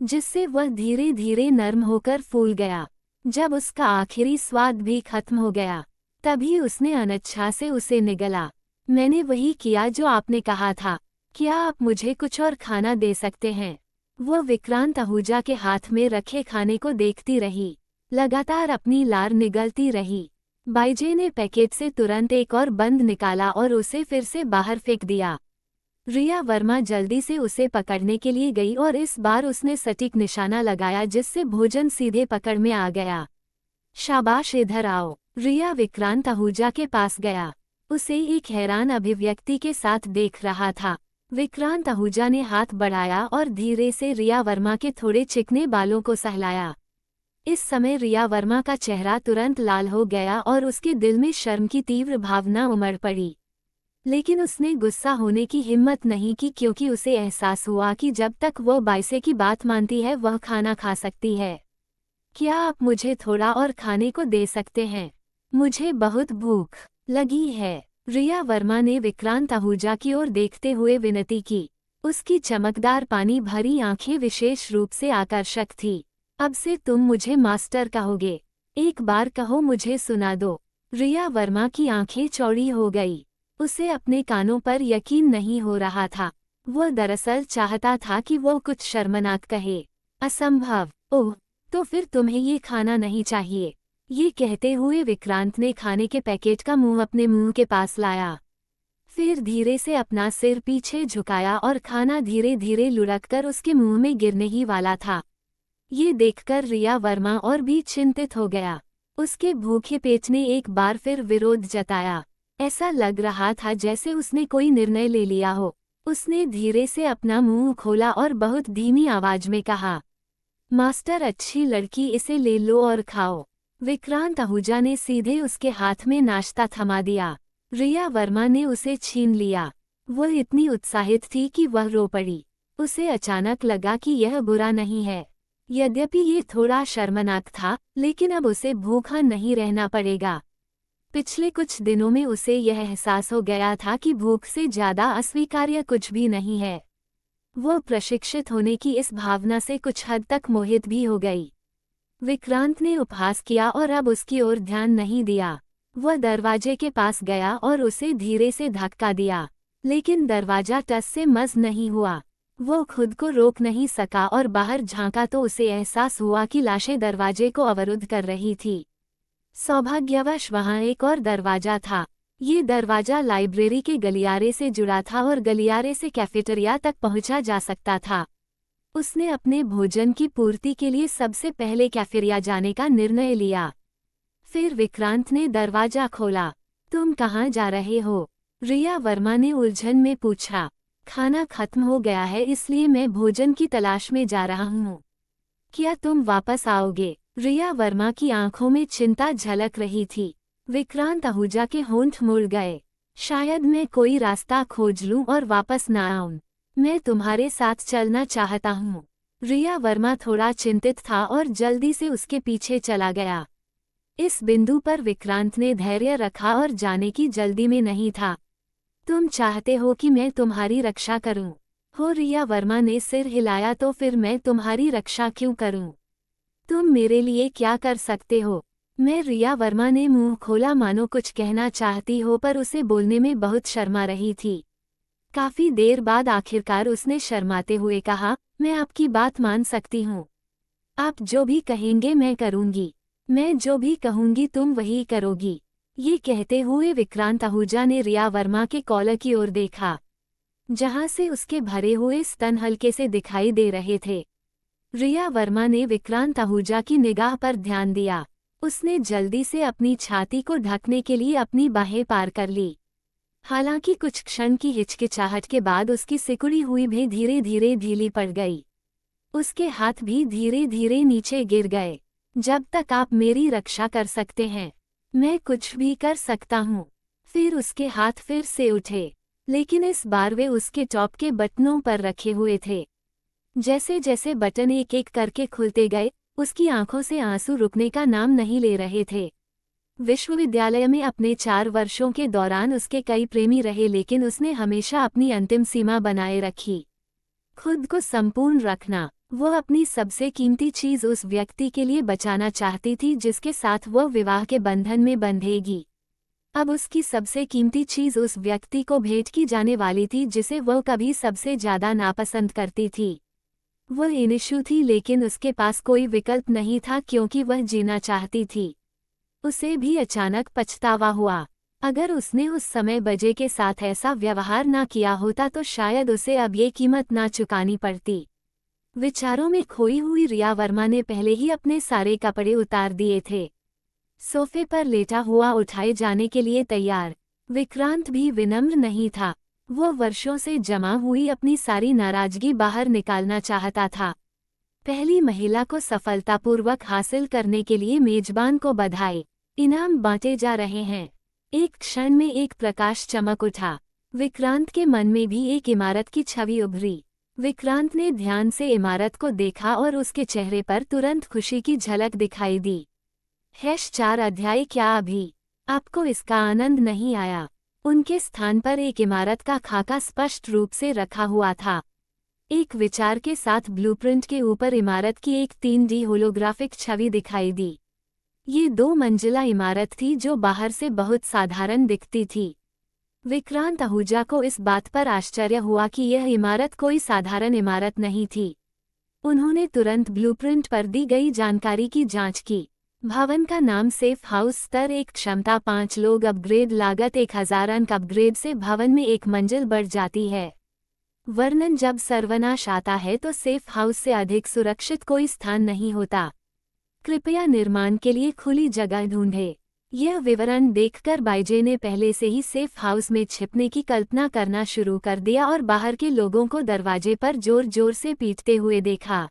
जिससे वह धीरे धीरे नरम होकर फूल गया। जब उसका आखिरी स्वाद भी खत्म हो गया, तभी उसने अनिच्छा से उसे निगला। मैंने वही किया जो आपने कहा था। क्या आप मुझे कुछ और खाना दे सकते हैं? वो विक्रांत आहूजा के हाथ में रखे खाने को देखती रही, लगातार अपनी लार निगलती रही। बाईजे ने पैकेट से तुरंत एक और बंद निकाला और उसे फिर से बाहर फेंक दिया। रिया वर्मा जल्दी से उसे पकड़ने के लिए गई और इस बार उसने सटीक निशाना लगाया, जिससे भोजन सीधे पकड़ में आ गया। शाबाश, इधर आओ। रिया विक्रांत आहूजा के पास गया, उसे एक हैरान अभिव्यक्ति के साथ देख रहा था। विक्रांत आहूजा ने हाथ बढ़ाया और धीरे से रिया वर्मा के थोड़े चिकने बालों को सहलाया। इस समय रिया वर्मा का चेहरा तुरंत लाल हो गया और उसके दिल में शर्म की तीव्र भावना उमड़ पड़ी, लेकिन उसने गुस्सा होने की हिम्मत नहीं की, क्योंकि उसे एहसास हुआ कि जब तक वो बाईसे की बात मानती है वह खाना खा सकती है। क्या आप मुझे थोड़ा और खाने को दे सकते हैं? मुझे बहुत भूख लगी है। रिया वर्मा ने विक्रांत आहूजा की ओर देखते हुए विनती की। उसकी चमकदार पानी भरी आंखें विशेष रूप से आकर्षक थी। अब से तुम मुझे मास्टर कहोगे। एक बार कहो, मुझे सुना दो। रिया वर्मा की आंखें चौड़ी हो गई। उसे अपने कानों पर यकीन नहीं हो रहा था। वह दरअसल चाहता था कि वो कुछ शर्मनाक कहे। असंभव। ओह, तो फिर तुम्हें ये खाना नहीं चाहिए। ये कहते हुए विक्रांत ने खाने के पैकेट का मुंह अपने मुंह के पास लाया। फिर धीरे से अपना सिर पीछे झुकाया और खाना धीरे धीरे लुढ़ककर उसके मुंह में गिरने ही वाला था। ये देखकर रिया वर्मा और भी चिंतित हो गया। उसके भूखे पेट ने एक बार फिर विरोध जताया। ऐसा लग रहा था जैसे उसने कोई निर्णय ले लिया हो। उसने धीरे से अपना मुंह खोला और बहुत धीमी आवाज में कहा, मास्टर, अच्छी लड़की, इसे ले लो और खाओ। विक्रांत आहूजा ने सीधे उसके हाथ में नाश्ता थमा दिया। रिया वर्मा ने उसे छीन लिया। वह इतनी उत्साहित थी कि वह रो पड़ी। उसे अचानक लगा कि यह बुरा नहीं है। यद्यपि ये थोड़ा शर्मनाक था, लेकिन अब उसे भूखा नहीं रहना पड़ेगा। पिछले कुछ दिनों में उसे यह एहसास हो गया था कि भूख से ज्यादा अस्वीकार्य कुछ भी नहीं है। वह प्रशिक्षित होने की इस भावना से कुछ हद तक मोहित भी हो गई। विक्रांत ने उपहास किया और अब उसकी ओर ध्यान नहीं दिया। वह दरवाजे के पास गया और उसे धीरे से धक्का दिया, लेकिन दरवाजा टस से मस नहीं हुआ। वो खुद को रोक नहीं सका और बाहर झांका तो उसे एहसास हुआ कि लाशें दरवाजे को अवरुद्ध कर रही थी। सौभाग्यवश वहां एक और दरवाजा था। ये दरवाजा लाइब्रेरी के गलियारे से जुड़ा था और गलियारे से कैफेटेरिया तक पहुंचा जा सकता था। उसने अपने भोजन की पूर्ति के लिए सबसे पहले कैफेटेरिया जाने का निर्णय लिया। फिर विक्रांत ने दरवाजा खोला। तुम कहाँ जा रहे हो? रिया वर्मा ने उलझन में पूछा। खाना खत्म हो गया है, इसलिए मैं भोजन की तलाश में जा रहा हूँ। क्या तुम वापस आओगे? रिया वर्मा की आंखों में चिंता झलक रही थी। विक्रांत आहूजा के होंठ मुड़ गए। शायद मैं कोई रास्ता खोज लूं और वापस ना आऊं। मैं तुम्हारे साथ चलना चाहता हूँ। रिया वर्मा थोड़ा चिंतित था और जल्दी से उसके पीछे चला गया। इस बिंदु पर विक्रांत ने धैर्य रखा और जाने की जल्दी में नहीं था। तुम चाहते हो कि मैं तुम्हारी रक्षा करूं? हो? रिया वर्मा ने सिर हिलाया। तो फिर मैं तुम्हारी रक्षा क्यों करूं? तुम मेरे लिए क्या कर सकते हो? मैं रिया वर्मा ने मुंह खोला मानो कुछ कहना चाहती हो, पर उसे बोलने में बहुत शर्मा रही थी। काफी देर बाद आखिरकार उसने शर्माते हुए कहा, मैं आपकी बात मान सकती हूँ। आप जो भी कहेंगे मैं करूँगी। मैं जो भी कहूँगी तुम वही करोगी। ये कहते हुए विक्रांत आहूजा ने रिया वर्मा के कॉलर की ओर देखा, जहां से उसके भरे हुए स्तन हल्के से दिखाई दे रहे थे। रिया वर्मा ने विक्रांत आहूजा की निगाह पर ध्यान दिया। उसने जल्दी से अपनी छाती को ढकने के लिए अपनी बाहें पार कर ली। हालांकि कुछ क्षण की हिचकिचाहट के बाद उसकी सिकुड़ी हुई भी धीरे धीरे ढीली पड़ गई। उसके हाथ भी धीरे धीरे नीचे गिर गए। जब तक आप मेरी रक्षा कर सकते हैं, मैं कुछ भी कर सकता हूँ। फिर उसके हाथ फिर से उठे, लेकिन इस बार वे उसके टॉप के बटनों पर रखे हुए थे। जैसे जैसे बटन एक एक करके खुलते गए, उसकी आंखों से आंसू रुकने का नाम नहीं ले रहे थे। विश्वविद्यालय में अपने 4 वर्षों के दौरान उसके कई प्रेमी रहे, लेकिन उसने हमेशा अपनी अंतिम सीमा बनाए रखी, खुद को संपूर्ण रखना। वह अपनी सबसे कीमती चीज उस व्यक्ति के लिए बचाना चाहती थी जिसके साथ वह विवाह के बंधन में बंधेगी। अब उसकी सबसे कीमती चीज उस व्यक्ति को भेंट की जाने वाली थी जिसे वह कभी सबसे ज्यादा नापसंद करती थी। वह इनिशु थी, लेकिन उसके पास कोई विकल्प नहीं था क्योंकि वह जीना चाहती थी। उसे भी अचानक पछतावा हुआ। अगर उसने उस समय बजे के साथ ऐसा व्यवहार ना किया होता तो शायद उसे अब ये कीमत ना चुकानी पड़ती। विचारों में खोई हुई रिया वर्मा ने पहले ही अपने सारे कपड़े उतार दिए थे। सोफे पर लेटा हुआ उठाए जाने के लिए तैयार। विक्रांत भी विनम्र नहीं था। वो वर्षों से जमा हुई अपनी सारी नाराजगी बाहर निकालना चाहता था। पहली महिला को सफलतापूर्वक हासिल करने के लिए मेजबान को बधाई। इनाम बांटे जा रहे हैं। एक क्षण में एक प्रकाश चमक उठा। विक्रांत के मन में भी एक इमारत की छवि उभरी। विक्रांत ने ध्यान से इमारत को देखा और उसके चेहरे पर तुरंत खुशी की झलक दिखाई दी। #4 अध्याय। क्या अभी आपको इसका आनंद नहीं आया? उनके स्थान पर एक इमारत का खाका स्पष्ट रूप से रखा हुआ था। एक विचार के साथ ब्लूप्रिंट के ऊपर इमारत की एक 3D होलोग्राफिक छवि दिखाई दी। ये 2 मंजिला इमारत थी जो बाहर से बहुत साधारण दिखती थी। विक्रांत आहूजा को इस बात पर आश्चर्य हुआ कि यह इमारत कोई साधारण इमारत नहीं थी। उन्होंने तुरंत ब्लूप्रिंट पर दी गई जानकारी की जांच की। भवन का नाम सेफ हाउस, स्तर 1, क्षमता 5 लोग, अपग्रेड लागत 1000 अंक। अपग्रेड से भवन में 1 मंजिल बढ़ जाती है। वर्णन, जब सर्वनाश आता है तो सेफ हाउस से अधिक सुरक्षित कोई स्थान नहीं होता। कृपया निर्माण के लिए खुली जगह ढूंढें। यह विवरण देखकर बाइजे ने पहले से ही सेफ हाउस में छिपने की कल्पना करना शुरू कर दिया और बाहर के लोगों को दरवाजे पर जोर जोर से पीटते हुए देखा।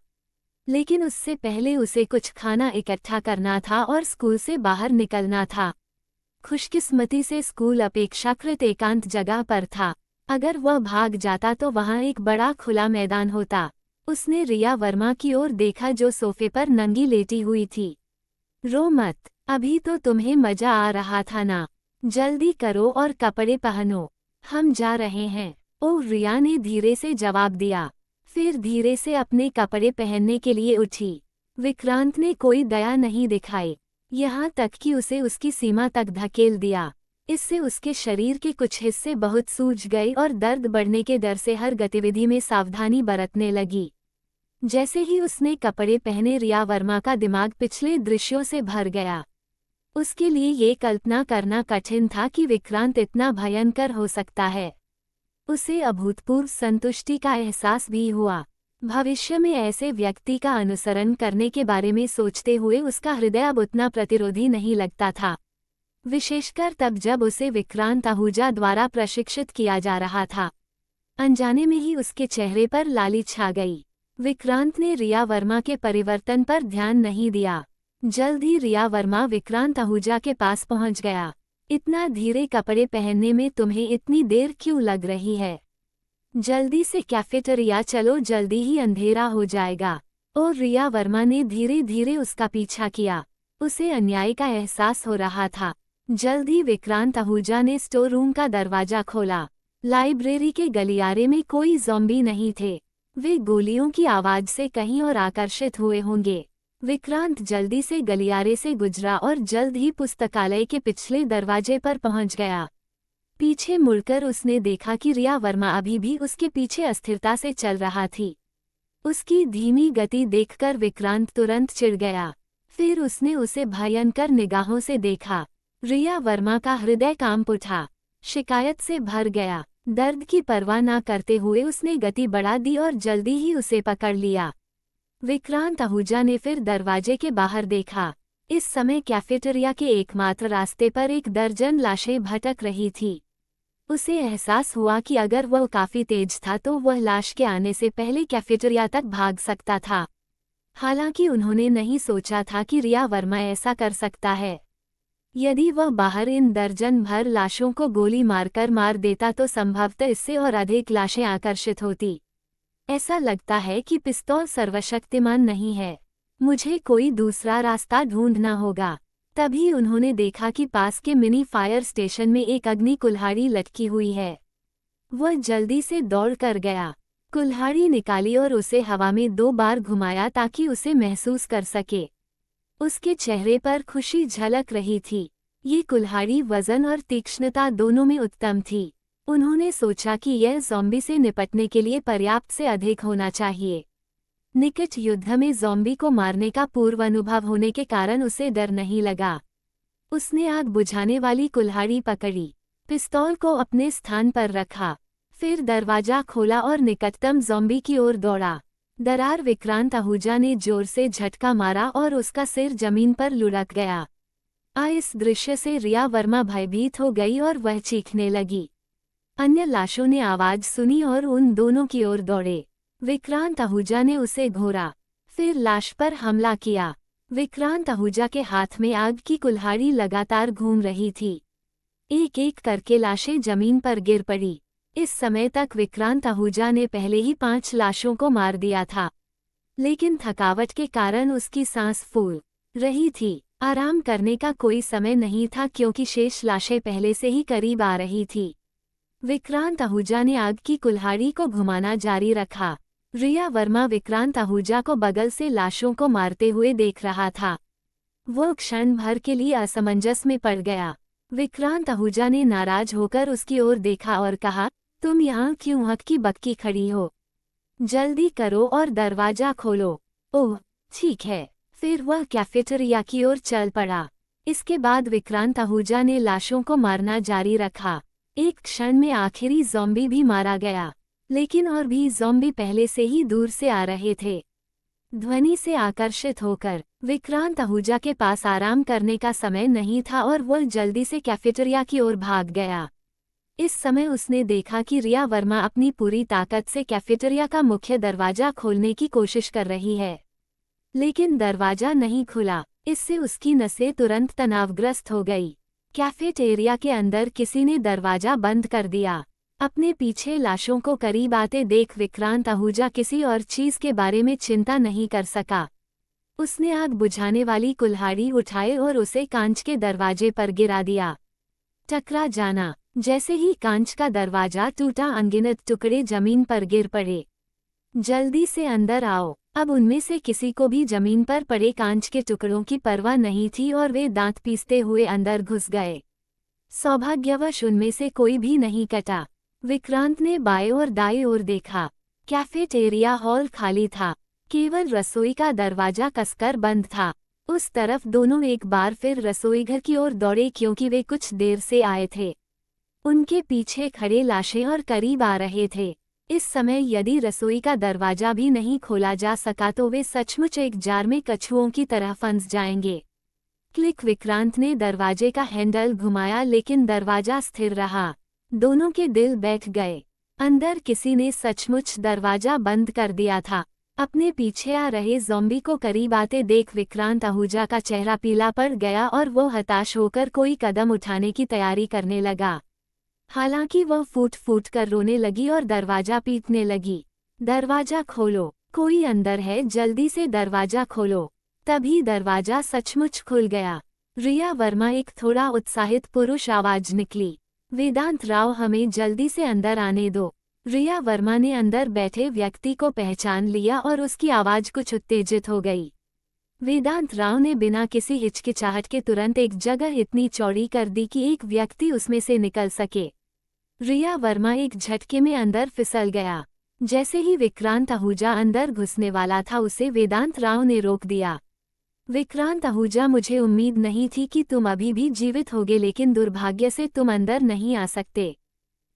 लेकिन उससे पहले उसे कुछ खाना इकट्ठा करना था और स्कूल से बाहर निकलना था। खुशकिस्मती से स्कूल अपेक्षाकृत एकांत जगह पर था। अगर वह भाग जाता तो वहां एक बड़ा खुला मैदान होता। उसने रिया वर्मा की ओर देखा जो सोफे पर नंगी लेटी हुई थी। रो मत, अभी तो तुम्हें मजा आ रहा था ना। जल्दी करो और कपड़े पहनो, हम जा रहे हैं। ओह, रिया ने धीरे से जवाब दिया, फिर धीरे से अपने कपड़े पहनने के लिए उठी। विक्रांत ने कोई दया नहीं दिखाई, यहाँ तक कि उसे उसकी सीमा तक धकेल दिया। इससे उसके शरीर के कुछ हिस्से बहुत सूज गए और दर्द बढ़ने के डर से हर गतिविधि में सावधानी बरतने लगी। जैसे ही उसने कपड़े पहने, रिया वर्मा का दिमाग पिछले दृश्यों से भर गया। उसके लिए ये कल्पना करना कठिन था कि विक्रांत इतना भयंकर हो सकता है। उसे अभूतपूर्व संतुष्टि का एहसास भी हुआ। भविष्य में ऐसे व्यक्ति का अनुसरण करने के बारे में सोचते हुए उसका हृदय अब उतना प्रतिरोधी नहीं लगता था, विशेषकर तब जब उसे विक्रांत आहूजा द्वारा प्रशिक्षित किया जा रहा था। अनजाने में ही उसके चेहरे पर लाली छा गई। विक्रांत ने रिया वर्मा के परिवर्तन पर ध्यान नहीं दिया। जल्द ही रिया वर्मा विक्रांत आहूजा के पास पहुंच गया। इतना धीरे कपड़े पहनने में तुम्हें इतनी देर क्यों लग रही है? जल्दी से कैफेटेरिया चलो, जल्दी ही अंधेरा हो जाएगा। और रिया वर्मा ने धीरे धीरे उसका पीछा किया। उसे अन्याय का एहसास हो रहा था। जल्द ही विक्रांत आहूजा ने स्टोर रूम का दरवाजा खोला। लाइब्रेरी के गलियारे में कोई ज़ॉम्बी नहीं थे। वे गोलियों की आवाज से कहीं और आकर्षित हुए होंगे। विक्रांत जल्दी से गलियारे से गुजरा और जल्द ही पुस्तकालय के पिछले दरवाजे पर पहुंच गया। पीछे मुड़कर उसने देखा कि रिया वर्मा अभी भी उसके पीछे अस्थिरता से चल रहा थी। उसकी धीमी गति देखकर विक्रांत तुरंत चिढ़ गया। फिर उसने उसे भयंकर निगाहों से देखा। रिया वर्मा का हृदय कांप उठा, शिकायत से भर गया। दर्द की परवाह न करते हुए उसने गति बढ़ा दी और जल्दी ही उसे पकड़ लिया। विक्रांत आहूजा ने फिर दरवाजे के बाहर देखा। इस समय कैफेटेरिया के एकमात्र रास्ते पर 1 दर्जन लाशें भटक रही थी। उसे एहसास हुआ कि अगर वह काफी तेज था तो वह लाश के आने से पहले कैफेटेरिया तक भाग सकता था। हालांकि उन्होंने नहीं सोचा था कि रिया वर्मा ऐसा कर सकता है। यदि वह बाहर इन दर्जन भर लाशों को गोली मारकर मार देता तो संभवतः इससे और अधिक लाशें आकर्षित होती। ऐसा लगता है कि पिस्तौल सर्वशक्तिमान नहीं है। मुझे कोई दूसरा रास्ता ढूंढना होगा। तभी उन्होंने देखा कि पास के मिनी फायर स्टेशन में एक अग्नि कुल्हाड़ी लटकी हुई है। वह जल्दी से दौड़ कर गया, कुल्हाड़ी निकाली और उसे हवा में 2 बार घुमाया ताकि उसे महसूस कर सके। उसके चेहरे पर खुशी झलक रही थी। ये कुल्हाड़ी वजन और तीक्ष्णता दोनों में उत्तम थी। उन्होंने सोचा कि यह ज़ॉम्बी से निपटने के लिए पर्याप्त से अधिक होना चाहिए। निकट युद्ध में ज़ॉम्बी को मारने का पूर्व अनुभव होने के कारण उसे डर नहीं लगा। उसने आग बुझाने वाली कुल्हाड़ी पकड़ी, पिस्तौल को अपने स्थान पर रखा, फिर दरवाजा खोला और निकटतम ज़ॉम्बी की ओर दौड़ा। दरार विक्रांत आहूजा ने जोर से झटका मारा और उसका सिर जमीन पर लुढ़क गया। इस दृश्य से रिया वर्मा भयभीत हो गई और वह चीखने लगी। अन्य लाशों ने आवाज सुनी और उन दोनों की ओर दौड़े। विक्रांत आहूजा ने उसे घोरा, फिर लाश पर हमला किया। विक्रांत आहूजा के हाथ में आग की कुल्हाड़ी लगातार घूम रही थी। एक एक करके लाशें जमीन पर गिर पड़ी। इस समय तक विक्रांत आहूजा ने पहले ही 5 लाशों को मार दिया था, लेकिन थकावट के कारण उसकी सांस फूल रही थी। आराम करने का कोई समय नहीं था क्योंकि शेष लाशें पहले से ही करीब आ रही थी। विक्रांत आहूजा ने आग की कुल्हाड़ी को घुमाना जारी रखा। रिया वर्मा विक्रांत आहूजा को बगल से लाशों को मारते हुए देख रहा था। वो क्षण भर के लिए असमंजस में पड़ गया। विक्रांत आहूजा ने नाराज होकर उसकी ओर देखा और कहा, तुम यहाँ क्यों हक्की बक्की खड़ी हो? जल्दी करो और दरवाजा खोलो। ओह ठीक है। फिर वह कैफेटेरिया की ओर चल पड़ा। इसके बाद विक्रांत आहूजा ने लाशों को मारना जारी रखा। एक क्षण में आखिरी ज़ॉम्बी भी मारा गया, लेकिन और भी ज़ॉम्बी पहले से ही दूर से आ रहे थे। ध्वनि से आकर्षित होकर विक्रांत आहूजा के पास आराम करने का समय नहीं था और वह जल्दी से कैफेटेरिया की ओर भाग गया। इस समय उसने देखा कि रिया वर्मा अपनी पूरी ताकत से कैफेटेरिया का मुख्य दरवाजा खोलने की कोशिश कर रही है, लेकिन दरवाजा नहीं खुला। इससे उसकी नसें तुरंत तनावग्रस्त हो गई। कैफेटेरिया के अंदर किसी ने दरवाजा बंद कर दिया। अपने पीछे लाशों को करीब आते देख विक्रांत आहूजा किसी और चीज के बारे में चिंता नहीं कर सका। उसने आग बुझाने वाली कुल्हाड़ी उठाई और उसे कांच के दरवाजे पर गिरा दिया। टकरा जाना। जैसे ही कांच का दरवाजा टूटा, अनगिनत टुकड़े जमीन पर गिर पड़े। जल्दी से अंदर आओ। अब उनमें से किसी को भी जमीन पर पड़े कांच के टुकड़ों की परवाह नहीं थी और वे दांत पीसते हुए अंदर घुस गए। सौभाग्यवश उनमें से कोई भी नहीं कटा। विक्रांत ने बाएं और दाएं ओर देखा। कैफेटेरिया हॉल खाली था, केवल रसोई का दरवाजा कसकर बंद था। उस तरफ दोनों एक बार फिर रसोईघर की ओर दौड़े क्योंकि वे कुछ देर से आए थे। उनके पीछे खड़े लाशें और करीब आ रहे थे। इस समय यदि रसोई का दरवाजा भी नहीं खोला जा सका तो वे सचमुच एक जार में कछुओं की तरह फंस जाएंगे। क्लिक। विक्रांत ने दरवाजे का हैंडल घुमाया लेकिन दरवाजा स्थिर रहा। दोनों के दिल बैठ गए। अंदर किसी ने सचमुच दरवाजा बंद कर दिया था। अपने पीछे आ रहे ज़ॉम्बी को करीब आते देख विक्रांत आहूजा का चेहरा पीला पड़ गया और वो हताश होकर कोई कदम उठाने की तैयारी करने लगा। हालांकि वह फूट फूट कर रोने लगी और दरवाजा पीटने लगी। दरवाजा खोलो, कोई अंदर है, जल्दी से दरवाजा खोलो। तभी दरवाजा सचमुच खुल गया। रिया वर्मा, एक थोड़ा उत्साहित पुरुष आवाज निकली। वेदांत राव, हमें जल्दी से अंदर आने दो। रिया वर्मा ने अंदर बैठे व्यक्ति को पहचान लिया और उसकी आवाज कुछ उत्तेजित हो गई। वेदांत राव ने बिना किसी हिचकिचाहट के तुरंत एक जगह इतनी चौड़ी कर दी कि एक व्यक्ति उसमें से निकल सके। रिया वर्मा एक झटके में अंदर फिसल गया। जैसे ही विक्रांत आहूजा अंदर घुसने वाला था उसे वेदांत राव ने रोक दिया। विक्रांत आहूजा, मुझे उम्मीद नहीं थी कि तुम अभी भी जीवित होगे, लेकिन दुर्भाग्य से तुम अंदर नहीं आ सकते।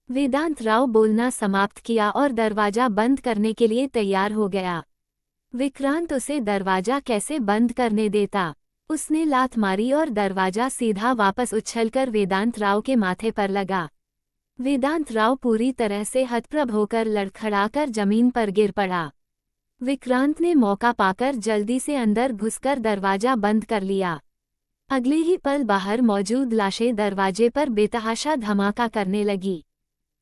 वेदांत राव बोलना समाप्त किया और दरवाजा बंद करने के लिए तैयार हो गया। विक्रांत उसे दरवाजा कैसे बंद करने देता। उसने लात मारी और दरवाजा सीधा वापस उछलकर वेदांत राव के माथे पर लगा। वेदांत राव पूरी तरह से हतप्रभ होकर लड़खड़ाकर जमीन पर गिर पड़ा। विक्रांत ने मौका पाकर जल्दी से अंदर घुसकर दरवाजा बंद कर लिया। अगले ही पल बाहर मौजूद लाशें दरवाजे पर बेतहाशा धमाका करने लगी।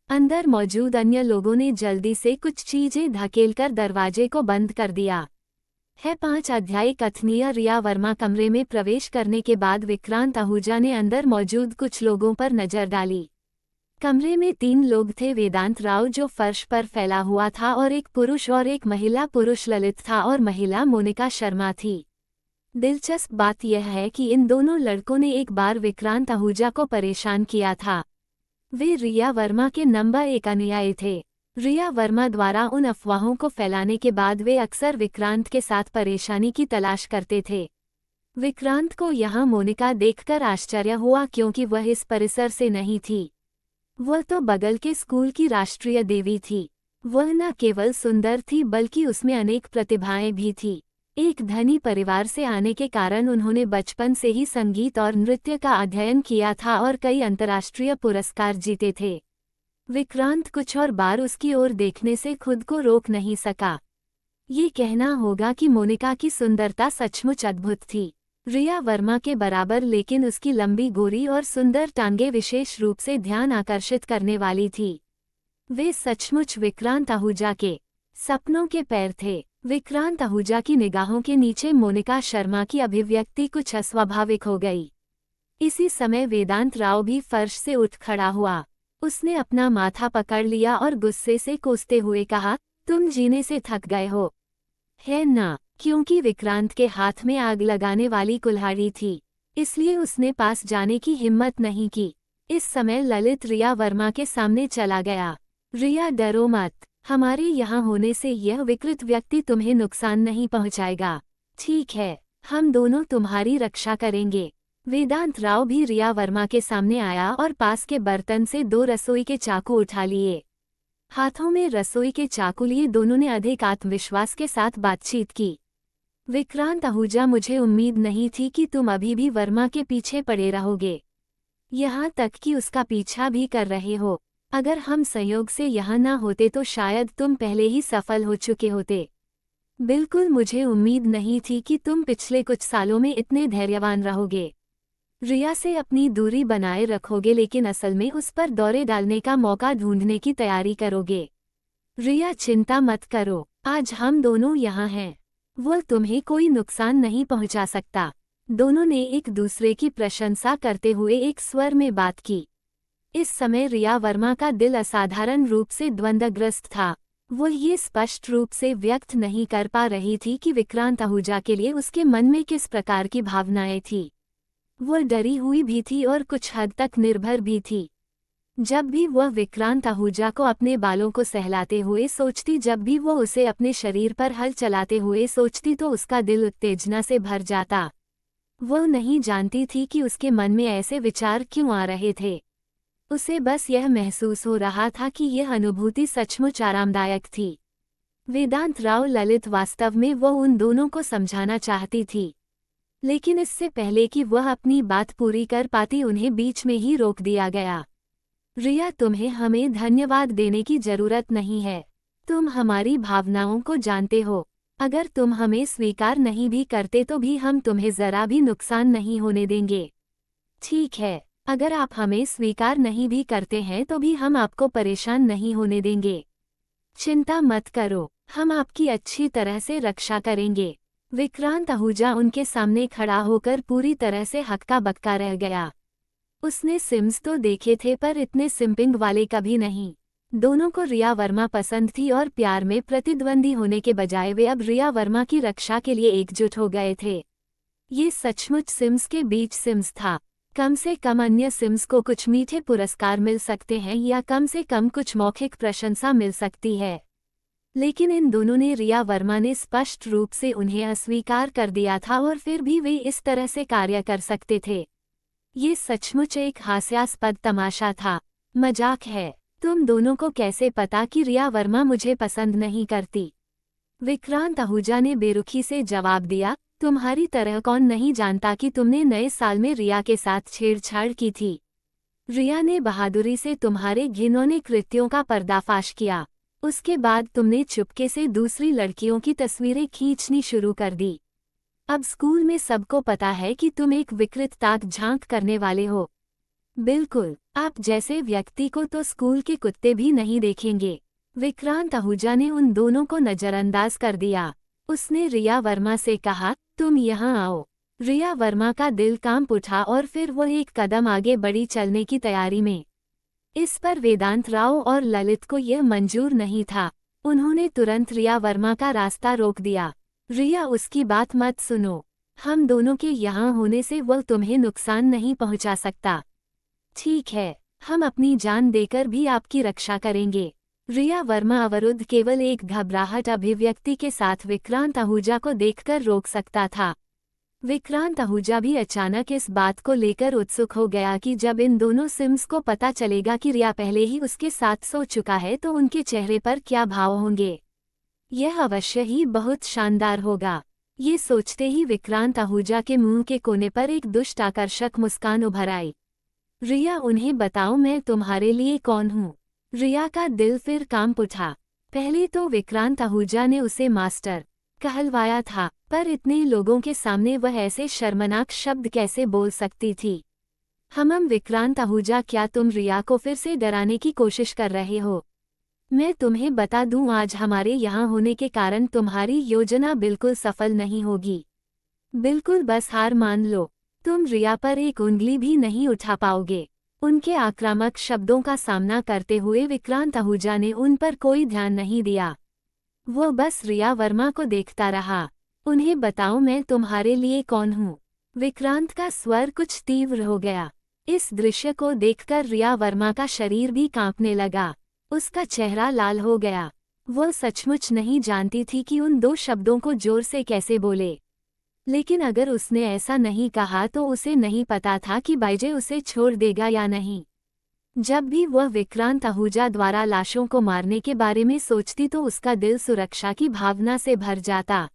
अंदर मौजूद अन्य लोगों ने जल्दी से कुछ चीजें धकेलकर दरवाजे को बंद कर दिया है। 5 अध्याय कथनीय। रिया वर्मा कमरे में प्रवेश करने के बाद विक्रांत आहूजा ने अंदर मौजूद कुछ लोगों पर नजर डाली। कमरे में 3 लोग थे। वेदांत राव जो फर्श पर फैला हुआ था और एक पुरुष और एक महिला। पुरुष ललित था और महिला मोनिका शर्मा थी। दिलचस्प बात यह है कि इन दोनों लड़कों ने एक बार विक्रांत आहूजा को परेशान किया था। वे रिया वर्मा के नंबर 1 अनुयायी थे। रिया वर्मा द्वारा उन अफवाहों को फैलाने के बाद वे अक्सर विक्रांत के साथ परेशानी की तलाश करते थे। विक्रांत को यहाँ मोनिका देखकर आश्चर्य हुआ क्योंकि वह इस परिसर से नहीं थी। वह तो बगल के स्कूल की राष्ट्रीय देवी थी। वह न केवल सुंदर थी बल्कि उसमें अनेक प्रतिभाएं भी थी। एक धनी परिवार से आने के कारण उन्होंने बचपन से ही संगीत और नृत्य का अध्ययन किया था और कई अंतर्राष्ट्रीय पुरस्कार जीते थे। विक्रांत कुछ और बार उसकी ओर देखने से खुद को रोक नहीं सका। ये कहना होगा कि मोनिका की सुंदरता सचमुच अद्भुत थी। रिया वर्मा के बराबर, लेकिन उसकी लंबी गोरी और सुंदर टांगे विशेष रूप से ध्यान आकर्षित करने वाली थी। वे सचमुच विक्रांत आहूजा के सपनों के पैर थे। विक्रांत आहूजा की निगाहों के नीचे मोनिका शर्मा की अभिव्यक्ति कुछ अस्वाभाविक हो गई। इसी समय वेदांत राव भी फर्श से उठ खड़ा हुआ। उसने अपना माथा पकड़ लिया और गुस्से से कोसते हुए कहा, तुम जीने से थक गए हो, है ना? क्योंकि विक्रांत के हाथ में आग लगाने वाली कुल्हाड़ी थी, इसलिए उसने पास जाने की हिम्मत नहीं की। इस समय ललित रिया वर्मा के सामने चला गया। रिया, डरो मत, हमारे यहाँ होने से यह विकृत व्यक्ति तुम्हें नुकसान नहीं पहुँचाएगा। ठीक है, हम दोनों तुम्हारी रक्षा करेंगे। वेदांत राव भी रिया वर्मा के सामने आया और पास के बर्तन से 2 रसोई के चाकू उठा लिए। हाथों में रसोई के चाकू लिए दोनों ने अधिक आत्मविश्वास के साथ बातचीत की। विक्रांत आहूजा, मुझे उम्मीद नहीं थी कि तुम अभी भी वर्मा के पीछे पड़े रहोगे, यहाँ तक कि उसका पीछा भी कर रहे हो। अगर हम संयोग से यहाँ ना होते तो शायद तुम पहले ही सफल हो चुके होते। बिल्कुल मुझे उम्मीद नहीं थी कि तुम पिछले कुछ सालों में इतने धैर्यवान रहोगे, रिया से अपनी दूरी बनाए रखोगे, लेकिन असल में उस पर दौरे डालने का मौका ढूंढने की तैयारी करोगे। रिया, चिंता मत करो, आज हम दोनों यहाँ हैं, वो तुम्हें कोई नुकसान नहीं पहुँचा सकता। दोनों ने एक दूसरे की प्रशंसा करते हुए एक स्वर में बात की। इस समय रिया वर्मा का दिल असाधारण रूप से द्वंद्वग्रस्त था। वो ये स्पष्ट रूप से व्यक्त नहीं कर पा रही थी कि विक्रांत आहूजा के लिए उसके मन में किस प्रकार की भावनाएं थी। वो डरी हुई भी थी और कुछ हद तक निर्भर भी थी। जब भी वह विक्रांत आहूजा को अपने बालों को सहलाते हुए सोचती, जब भी वो उसे अपने शरीर पर हल चलाते हुए सोचती, तो उसका दिल उत्तेजना से भर जाता। वो नहीं जानती थी कि उसके मन में ऐसे विचार क्यों आ रहे थे। उसे बस यह महसूस हो रहा था कि यह अनुभूति सचमुच आरामदायक थी। वेदांत राव, ललित, वास्तव में वो उन दोनों को समझाना चाहती थी, लेकिन इससे पहले कि वह अपनी बात पूरी कर पाती, उन्हें बीच में ही रोक दिया गया। रिया, तुम्हें हमें धन्यवाद देने की जरूरत नहीं है। तुम हमारी भावनाओं को जानते हो। अगर तुम हमें स्वीकार नहीं भी करते तो भी हम तुम्हें जरा भी नुकसान नहीं होने देंगे। ठीक है, अगर आप हमें स्वीकार नहीं भी करते हैं तो भी हम आपको परेशान नहीं होने देंगे। चिंता मत करो, हम आपकी अच्छी तरह से रक्षा करेंगे। विक्रांत आहूजा उनके सामने खड़ा होकर पूरी तरह से हक्का बक्का रह गया। उसने सिम्स तो देखे थे, पर इतने सिम्पिंग वाले कभी नहीं। दोनों को रिया वर्मा पसंद थी और प्यार में प्रतिद्वंदी होने के बजाय वे अब रिया वर्मा की रक्षा के लिए एकजुट हो गए थे। ये सचमुच सिम्स के बीच सिम्स था। कम से कम अन्य सिम्स को कुछ मीठे पुरस्कार मिल सकते हैं या कम से कम कुछ मौखिक प्रशंसा मिल सकती है, लेकिन इन दोनों ने, रिया वर्मा ने स्पष्ट रूप से उन्हें अस्वीकार कर दिया था और फिर भी वे इस तरह से कार्य कर सकते थे। ये सचमुच एक हास्यास्पद तमाशा था। मजाक है। तुम दोनों को कैसे पता कि रिया वर्मा मुझे पसंद नहीं करती? विक्रांत आहूजा ने बेरुखी से जवाब दिया, तुम्हारी तरह कौन नहीं जानता कि तुमने नए साल में रिया के साथ छेड़छाड़ की थी। रिया ने बहादुरी से तुम्हारे घिनौने कृत्यों का पर्दाफाश किया। उसके बाद तुमने चुपके से दूसरी लड़कियों की तस्वीरें खींचनी शुरू कर दी। अब स्कूल में सबको पता है कि तुम एक विकृत ताक झांक करने वाले हो। बिल्कुल, आप जैसे व्यक्ति को तो स्कूल के कुत्ते भी नहीं देखेंगे। विक्रांत आहूजा ने उन दोनों को नजरअंदाज कर दिया। उसने रिया वर्मा से कहा, तुम यहाँ आओ। रिया वर्मा का दिल कांप उठा और फिर वो एक कदम आगे बढ़ी चलने की तैयारी में। इस पर वेदांत राव और ललित को यह मंजूर नहीं था। उन्होंने तुरंत रिया वर्मा का रास्ता रोक दिया। रिया, उसकी बात मत सुनो। हम दोनों के यहाँ होने से वह तुम्हें नुकसान नहीं पहुँचा सकता। ठीक है, हम अपनी जान देकर भी आपकी रक्षा करेंगे। रिया वर्मा अवरुद्ध केवल एक घबराहट अभिव्यक्ति के साथ विक्रांत आहूजा को देखकर रोक सकता था। विक्रांत आहूजा भी अचानक इस बात को लेकर उत्सुक हो गया कि जब इन दोनों सिम्स को पता चलेगा कि रिया पहले ही उसके साथ सो चुका है तो उनके चेहरे पर क्या भाव होंगे। यह अवश्य ही बहुत शानदार होगा। ये सोचते ही विक्रांत आहूजा के मुंह के कोने पर एक दुष्ट आकर्षक मुस्कान उभर आई। रिया, उन्हें बताओ मैं तुम्हारे लिए कौन हूँ। रिया का दिल फिर कांप उठा। पहले तो विक्रांत आहूजा ने उसे मास्टर कहलवाया था, पर इतने लोगों के सामने वह ऐसे शर्मनाक शब्द कैसे बोल सकती थी। विक्रांत आहूजा, क्या तुम रिया को फिर से डराने की कोशिश कर रहे हो? मैं तुम्हें बता दूं, आज हमारे यहाँ होने के कारण तुम्हारी योजना बिल्कुल सफल नहीं होगी। बिल्कुल, बस हार मान लो। तुम रिया पर एक उंगली भी नहीं उठा पाओगे। उनके आक्रामक शब्दों का सामना करते हुए विक्रांत आहूजा ने उन पर कोई ध्यान नहीं दिया। वो बस रिया वर्मा को देखता रहा। उन्हें बताओ मैं तुम्हारे लिए कौन हूँ। विक्रांत का स्वर कुछ तीव्र हो गया। इस दृश्य को देखकर रिया वर्मा का शरीर भी कांपने लगा। उसका चेहरा लाल हो गया। वह सचमुच नहीं जानती थी कि उन दो शब्दों को जोर से कैसे बोले। लेकिन अगर उसने ऐसा नहीं कहा तो उसे नहीं पता था कि बाइजे उसे छोड़ देगा या नहीं। जब भी वह विक्रांत आहूजा द्वारा लाशों को मारने के बारे में सोचती तो उसका दिल सुरक्षा की भावना से भर जाता।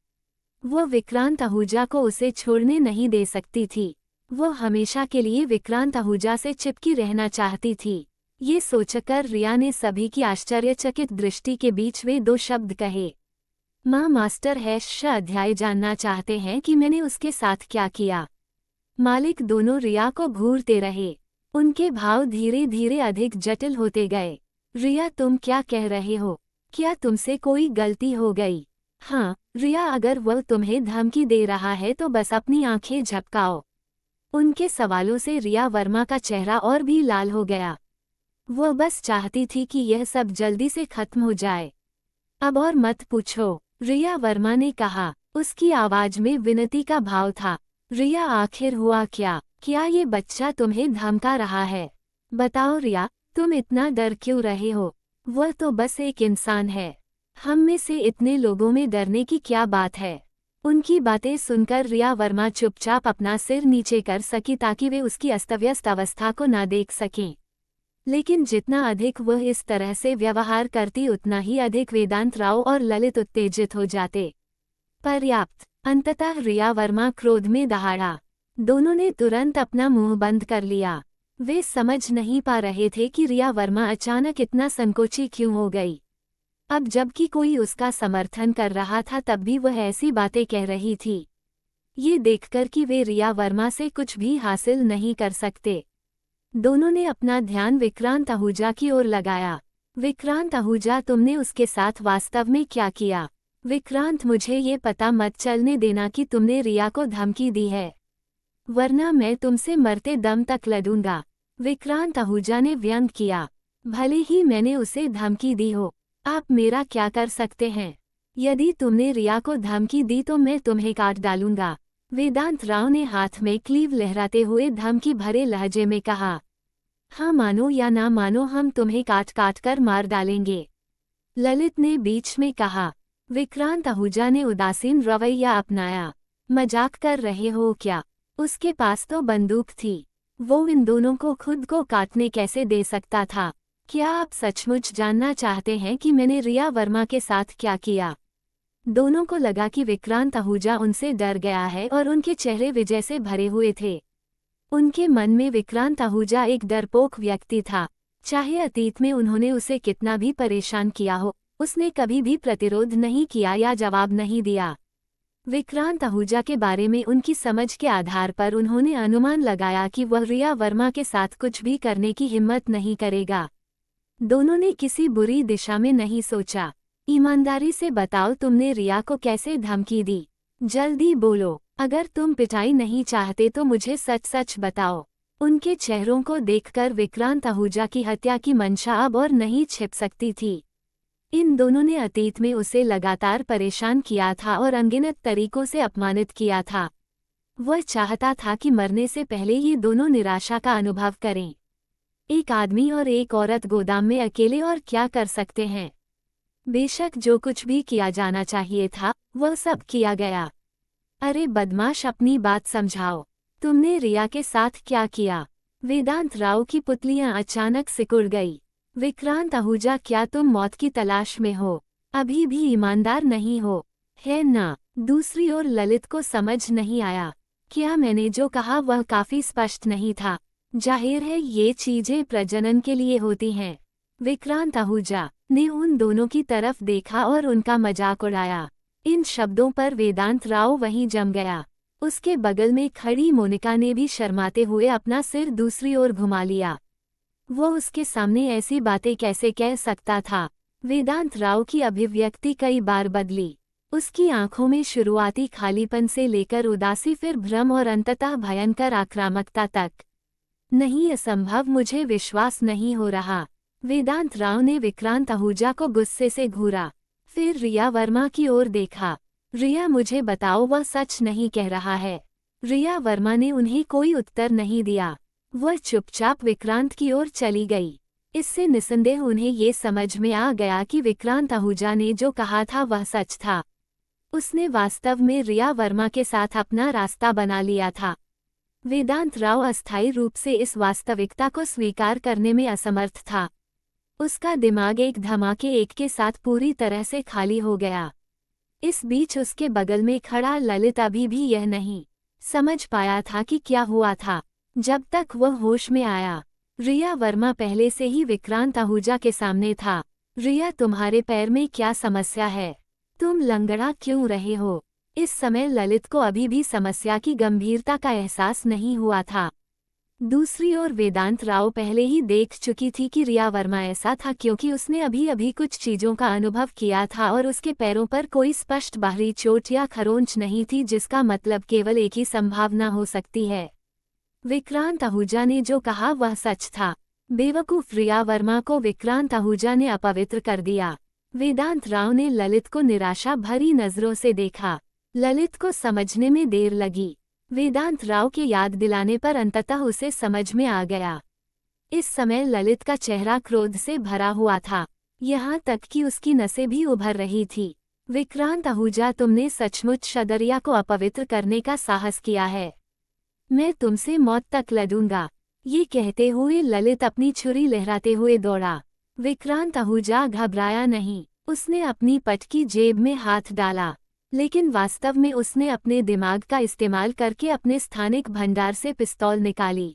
वह विक्रांत आहूजा को उसे छोड़ने नहीं दे सकती थी। वह हमेशा के लिए विक्रांत आहूजा से चिपकी रहना चाहती थी। ये सोचकर रिया ने सभी की आश्चर्यचकित दृष्टि के बीच वे दो शब्द कहे। माँ मास्टर अध्याय जानना चाहते हैं कि मैंने उसके साथ क्या किया। मालिक दोनों रिया को घूरते रहे। उनके भाव धीरे धीरे अधिक जटिल होते गए। रिया तुम क्या कह रहे हो? क्या तुमसे कोई गलती हो गई? हाँ रिया, अगर वह तुम्हें धमकी दे रहा है तो बस अपनी आंखें झपकाओ। उनके सवालों से रिया वर्मा का चेहरा और भी लाल हो गया। वह बस चाहती थी कि यह सब जल्दी से खत्म हो जाए। अब और मत पूछो, रिया वर्मा ने कहा। उसकी आवाज में विनती का भाव था। रिया आखिर हुआ क्या? क्या ये बच्चा तुम्हें धमका रहा है? बताओ रिया, तुम इतना डर क्यों रहे हो? वह तो बस एक इंसान है। हम में से इतने लोगों में डरने की क्या बात है? उनकी बातें सुनकर रिया वर्मा चुपचाप अपना सिर नीचे कर सकी ताकि वे उसकी अस्तव्यस्त अवस्था को न देख सकें। लेकिन जितना अधिक वह इस तरह से व्यवहार करती उतना ही अधिक वेदांत राव और ललित उत्तेजित हो जाते। पर्याप्त। अंततः रिया वर्मा क्रोध में दहाड़ा। दोनों ने तुरंत अपना मुंह बंद कर लिया। वे समझ नहीं पा रहे थे कि रिया वर्मा अचानक इतना संकोची क्यों हो गई। अब जबकि कोई उसका समर्थन कर रहा था तब भी वह ऐसी बातें कह रही थी। ये देखकर कि वे रिया वर्मा से कुछ भी हासिल नहीं कर सकते, दोनों ने अपना ध्यान विक्रांत आहूजा की ओर लगाया। विक्रांत आहूजा, तुमने उसके साथ वास्तव में क्या किया? विक्रांत, मुझे ये पता मत चलने देना कि तुमने रिया को धमकी दी है, वरना मैं तुमसे मरते दम तक लड़ूंगा। विक्रांत आहूजा ने व्यंग किया। भले ही मैंने उसे धमकी दी हो, आप मेरा क्या कर सकते हैं? यदि तुमने रिया को धमकी दी तो मैं तुम्हें काट डालूंगा। वेदांत राव ने हाथ में क्लीव लहराते हुए धमकी भरे लहजे में कहा। हाँ, मानो या ना मानो, हम तुम्हें काट काट कर मार डालेंगे, ललित ने बीच में कहा। विक्रांत आहूजा ने उदासीन रवैया अपनाया। मजाक कर रहे हो क्या? उसके पास तो बंदूक थी, वो इन दोनों को खुद को काटने कैसे दे सकता था? क्या आप सचमुच जानना चाहते हैं कि मैंने रिया वर्मा के साथ क्या किया? दोनों को लगा कि विक्रांत आहूजा उनसे डर गया है और उनके चेहरे विजय से भरे हुए थे। उनके मन में विक्रांत आहूजा एक डरपोक व्यक्ति था। चाहे अतीत में उन्होंने उसे कितना भी परेशान किया हो, उसने कभी भी प्रतिरोध नहीं किया या जवाब नहीं दिया। विक्रांत आहूजा के बारे में उनकी समझ के आधार पर उन्होंने अनुमान लगाया कि वह रिया वर्मा के साथ कुछ भी करने की हिम्मत नहीं करेगा। दोनों ने किसी बुरी दिशा में नहीं सोचा। ईमानदारी से बताओ, तुमने रिया को कैसे धमकी दी? जल्दी बोलो, अगर तुम पिटाई नहीं चाहते तो मुझे सच सच बताओ। उनके चेहरों को देखकर विक्रांत आहूजा की हत्या की मंशा अब और नहीं छिप सकती थी। इन दोनों ने अतीत में उसे लगातार परेशान किया था और अनगिनत तरीकों से अपमानित किया था। वह चाहता था कि मरने से पहले ये दोनों निराशा का अनुभव करें। एक आदमी और एक औरत गोदाम में अकेले और क्या कर सकते हैं? बेशक जो कुछ भी किया जाना चाहिए था वह सब किया गया। अरे बदमाश, अपनी बात समझाओ, तुमने रिया के साथ क्या किया? वेदांत राव की पुतलियां अचानक सिकुड़ गई। विक्रांत आहूजा, क्या तुम मौत की तलाश में हो? अभी भी ईमानदार नहीं हो, है ना? दूसरी ओर ललित को समझ नहीं आया। क्या मैंने जो कहा वह काफी स्पष्ट नहीं था? जाहिर है ये चीजें प्रजनन के लिए होती हैं। विक्रांत आहूजा ने उन दोनों की तरफ देखा और उनका मजाक उड़ाया। इन शब्दों पर वेदांत राव वहीं जम गया। उसके बगल में खड़ी मोनिका ने भी शर्माते हुए अपना सिर दूसरी ओर घुमा लिया। वो उसके सामने ऐसी बातें कैसे कह सकता था? वेदांत राव की अभिव्यक्ति कई बार बदली। उसकी आंखों में शुरुआती खालीपन से लेकर उदासी, फिर भ्रम और अंततः भयंकर आक्रामकता तक। नहीं, असंभव, मुझे विश्वास नहीं हो रहा। वेदांत राव ने विक्रांत आहूजा को गुस्से से घूरा, फिर रिया वर्मा की ओर देखा। रिया मुझे बताओ वह सच नहीं कह रहा है। रिया वर्मा ने उन्हें कोई उत्तर नहीं दिया। वह चुपचाप विक्रांत की ओर चली गई। इससे निस्संदेह उन्हें ये समझ में आ गया कि विक्रांत आहूजा ने जो कहा था वह सच था। उसने वास्तव में रिया वर्मा के साथ अपना रास्ता बना लिया था। वेदांत राव अस्थायी रूप से इस वास्तविकता को स्वीकार करने में असमर्थ था। उसका दिमाग एक धमाके एक के साथ पूरी तरह से खाली हो गया। इस बीच उसके बगल में खड़ा ललित अभी भी यह नहीं समझ पाया था कि क्या हुआ था। जब तक वह होश में आया, रिया वर्मा पहले से ही विक्रांत आहूजा के सामने था। रिया, तुम्हारे पैर में क्या समस्या है? तुम लंगड़ा क्यों रहे हो? इस समय ललित को अभी भी समस्या की गंभीरता का एहसास नहीं हुआ था। दूसरी ओर वेदांत राव पहले ही देख चुकी थी कि रिया वर्मा ऐसा था क्योंकि उसने अभी अभी कुछ चीजों का अनुभव किया था और उसके पैरों पर कोई स्पष्ट बाहरी चोट या खरोंच नहीं थी, जिसका मतलब केवल एक ही संभावना हो सकती है। विक्रांत आहूजा ने जो कहा वह सच था। बेवकूफ रिया वर्मा को विक्रांत आहूजा ने अपवित्र कर दिया। वेदांत राव ने ललित को निराशा भरी नजरों से देखा। ललित को समझने में देर लगी। वेदांत राव के याद दिलाने पर अंततः उसे समझ में आ गया। इस समय ललित का चेहरा क्रोध से भरा हुआ था, यहाँ तक कि उसकी नसें भी उभर रही थी। विक्रांत आहूजा, तुमने सचमुच शदरिया को अपवित्र करने का साहस किया है। मैं तुमसे मौत तक लड़ूंगा। ये कहते हुए ललित अपनी छुरी लहराते हुए दौड़ा। विक्रांत आहूजा घबराया नहीं। उसने अपनी पट की जेब में हाथ डाला, लेकिन वास्तव में उसने अपने दिमाग का इस्तेमाल करके अपने स्थानिक भंडार से पिस्तौल निकाली।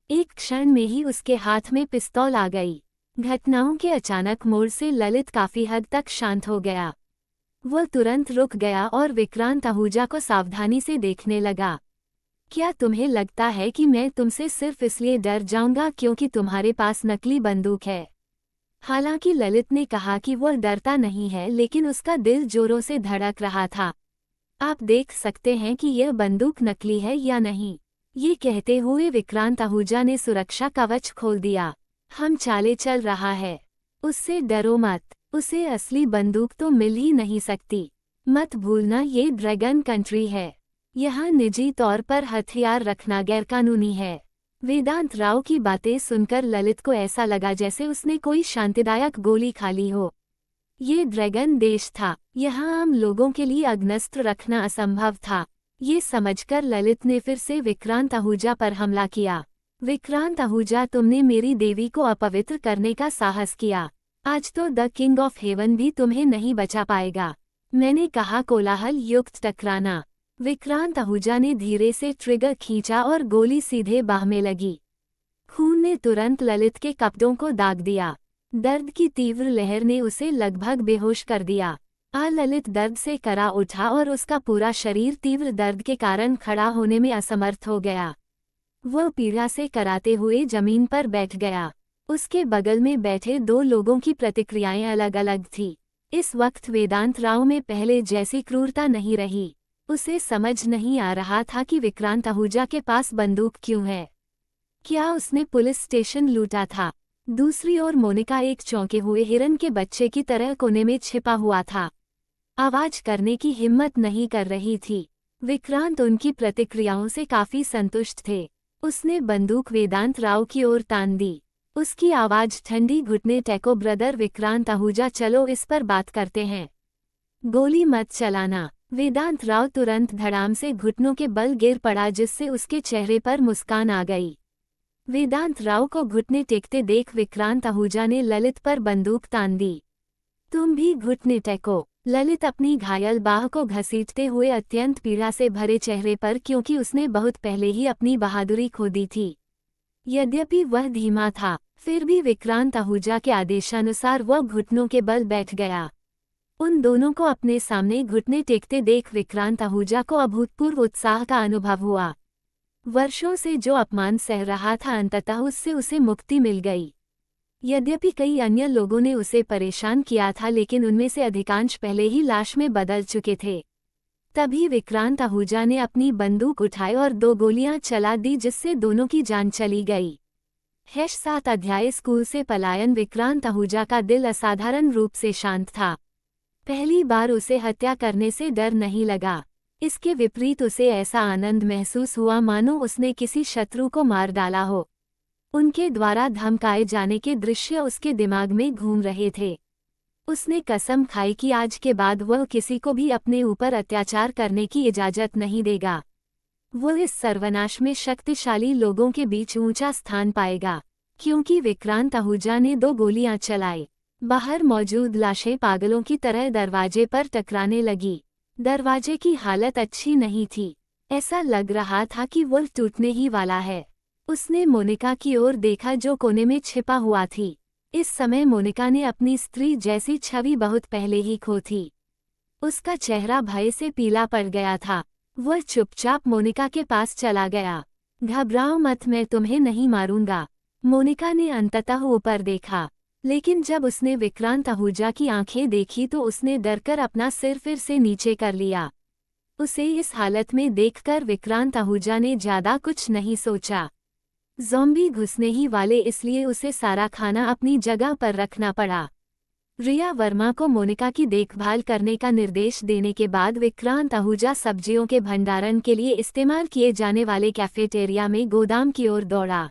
एक क्षण में ही उसके हाथ में पिस्तौल आ गई। घटनाओं के अचानक मोड़ से ललित काफी हद तक शांत हो गया। वह तुरंत रुक गया और विक्रांत आहूजा को सावधानी से देखने लगा। क्या तुम्हें लगता है कि मैं तुमसे सिर्फ इसलिए डर जाऊंगा क्योंकि तुम्हारे पास नकली बंदूक है? हालांकि ललित ने कहा कि वह डरता नहीं है, लेकिन उसका दिल जोरों से धड़क रहा था। आप देख सकते हैं कि यह बंदूक नकली है या नहीं। ये कहते हुए विक्रांत आहूजा ने सुरक्षा कवच खोल दिया। हम चाले चल रहा है, उससे डरो मत। उसे असली बंदूक तो मिल ही नहीं सकती। मत भूलना ये ड्रैगन कंट्री है। यहाँ निजी तौर पर हथियार रखना गैरकानूनी है। वेदांत राव की बातें सुनकर ललित को ऐसा लगा जैसे उसने कोई शांतिदायक गोली खा ली हो। ये ड्रैगन देश था, यहाँ आम लोगों के लिए अग्नस्त्र रखना असंभव था। ये समझकर ललित ने फिर से विक्रांत आहूजा पर हमला किया। विक्रांत आहूजा, तुमने मेरी देवी को अपवित्र करने का साहस किया। आज तो द किंग ऑफ हेवन भी तुम्हें नहीं बचा पाएगा। मैंने कहा कोलाहल युक्त टकराना। विक्रांत आहूजा ने धीरे से ट्रिगर खींचा और गोली सीधे बाह में लगी। खून ने तुरंत ललित के कपड़ों को दाग दिया। दर्द की तीव्र लहर ने उसे लगभग बेहोश कर दिया। ललित दर्द से करा उठा और उसका पूरा शरीर तीव्र दर्द के कारण खड़ा होने में असमर्थ हो गया। वह पीड़ा से कराते हुए जमीन पर बैठ गया। उसके बगल में बैठे दो लोगों की प्रतिक्रियाएं अलग अलग थी। इस वक्त वेदांत राव में पहले जैसी क्रूरता नहीं रही। उसे समझ नहीं आ रहा था कि विक्रांत आहूजा के पास बंदूक क्यों है। क्या उसने पुलिस स्टेशन लूटा था? दूसरी ओर मोनिका एक चौंके हुए हिरन के बच्चे की तरह कोने में छिपा हुआ था। आवाज करने की हिम्मत नहीं कर रही थी। विक्रांत उनकी प्रतिक्रियाओं से काफी संतुष्ट थे। उसने बंदूक वेदांत राव की ओर तान दी। उसकी आवाज ठंडी, घुटने टेको ब्रदर विक्रांत आहूजा, चलो इस पर बात करते हैं। गोली मत चलाना। वेदांत राव तुरंत धड़ाम से घुटनों के बल गिर पड़ा, जिससे उसके चेहरे पर मुस्कान आ गई। वेदांत राव को घुटने टेकते देख विक्रांत आहूजा ने ललित पर बंदूक तान दी। तुम भी घुटने टेको। ललित अपनी घायल बाह को घसीटते हुए अत्यंत पीड़ा से भरे चेहरे पर, क्योंकि उसने बहुत पहले ही अपनी बहादुरी खो दी थी। यद्यपि वह धीमा था, फिर भी विक्रांत आहूजा के आदेशानुसार वह घुटनों के बल बैठ गया। उन दोनों को अपने सामने घुटने टेकते देख विक्रांत आहूजा को अभूतपूर्व उत्साह का अनुभव हुआ। वर्षों से जो अपमान सह रहा था, अंततः उससे उसे मुक्ति मिल गई। यद्यपि कई अन्य लोगों ने उसे परेशान किया था, लेकिन उनमें से अधिकांश पहले ही लाश में बदल चुके थे। तभी विक्रांत आहूजा ने अपनी बंदूक उठाई और 2 गोलियां चला दी, जिससे दोनों की जान चली गई। 7 अध्याय स्कूल से पलायन। विक्रांत आहूजा का दिल असाधारण रूप से शांत था। पहली बार उसे हत्या करने से डर नहीं लगा। इसके विपरीत उसे ऐसा आनंद महसूस हुआ मानो उसने किसी शत्रु को मार डाला हो। उनके द्वारा धमकाए जाने के दृश्य उसके दिमाग में घूम रहे थे। उसने कसम खाई कि आज के बाद वह किसी को भी अपने ऊपर अत्याचार करने की इजाजत नहीं देगा। वह इस सर्वनाश में शक्तिशाली लोगों के बीच ऊंचा स्थान पाएगा, क्योंकि विक्रांत आहूजा ने 2 गोलियां चलाई। बाहर मौजूद लाशें पागलों की तरह दरवाजे पर टकराने लगी। दरवाजे की हालत अच्छी नहीं थी। ऐसा लग रहा था कि वह टूटने ही वाला है। उसने मोनिका की ओर देखा जो कोने में छिपा हुआ थी। इस समय मोनिका ने अपनी स्त्री जैसी छवि बहुत पहले ही खो थी। उसका चेहरा भय से पीला पड़ गया था। वह चुपचाप मोनिका के पास चला गया। घबराओ मत, मैं तुम्हें नहीं मारूंगा। मोनिका ने अंततः ऊपर देखा, लेकिन जब उसने विक्रांत आहूजा की आंखें देखी तो उसने डरकर अपना सिर फिर से नीचे कर लिया। उसे इस हालत में देखकर विक्रांत आहूजा ने ज्यादा कुछ नहीं सोचा। ज़ॉम्बी घुसने ही वाले, इसलिए उसे सारा खाना अपनी जगह पर रखना पड़ा। रिया वर्मा को मोनिका की देखभाल करने का निर्देश देने के बाद विक्रांत आहूजा सब्जियों के भंडारण के लिए इस्तेमाल किए जाने वाले कैफेटेरिया में गोदाम की ओर दौड़ा।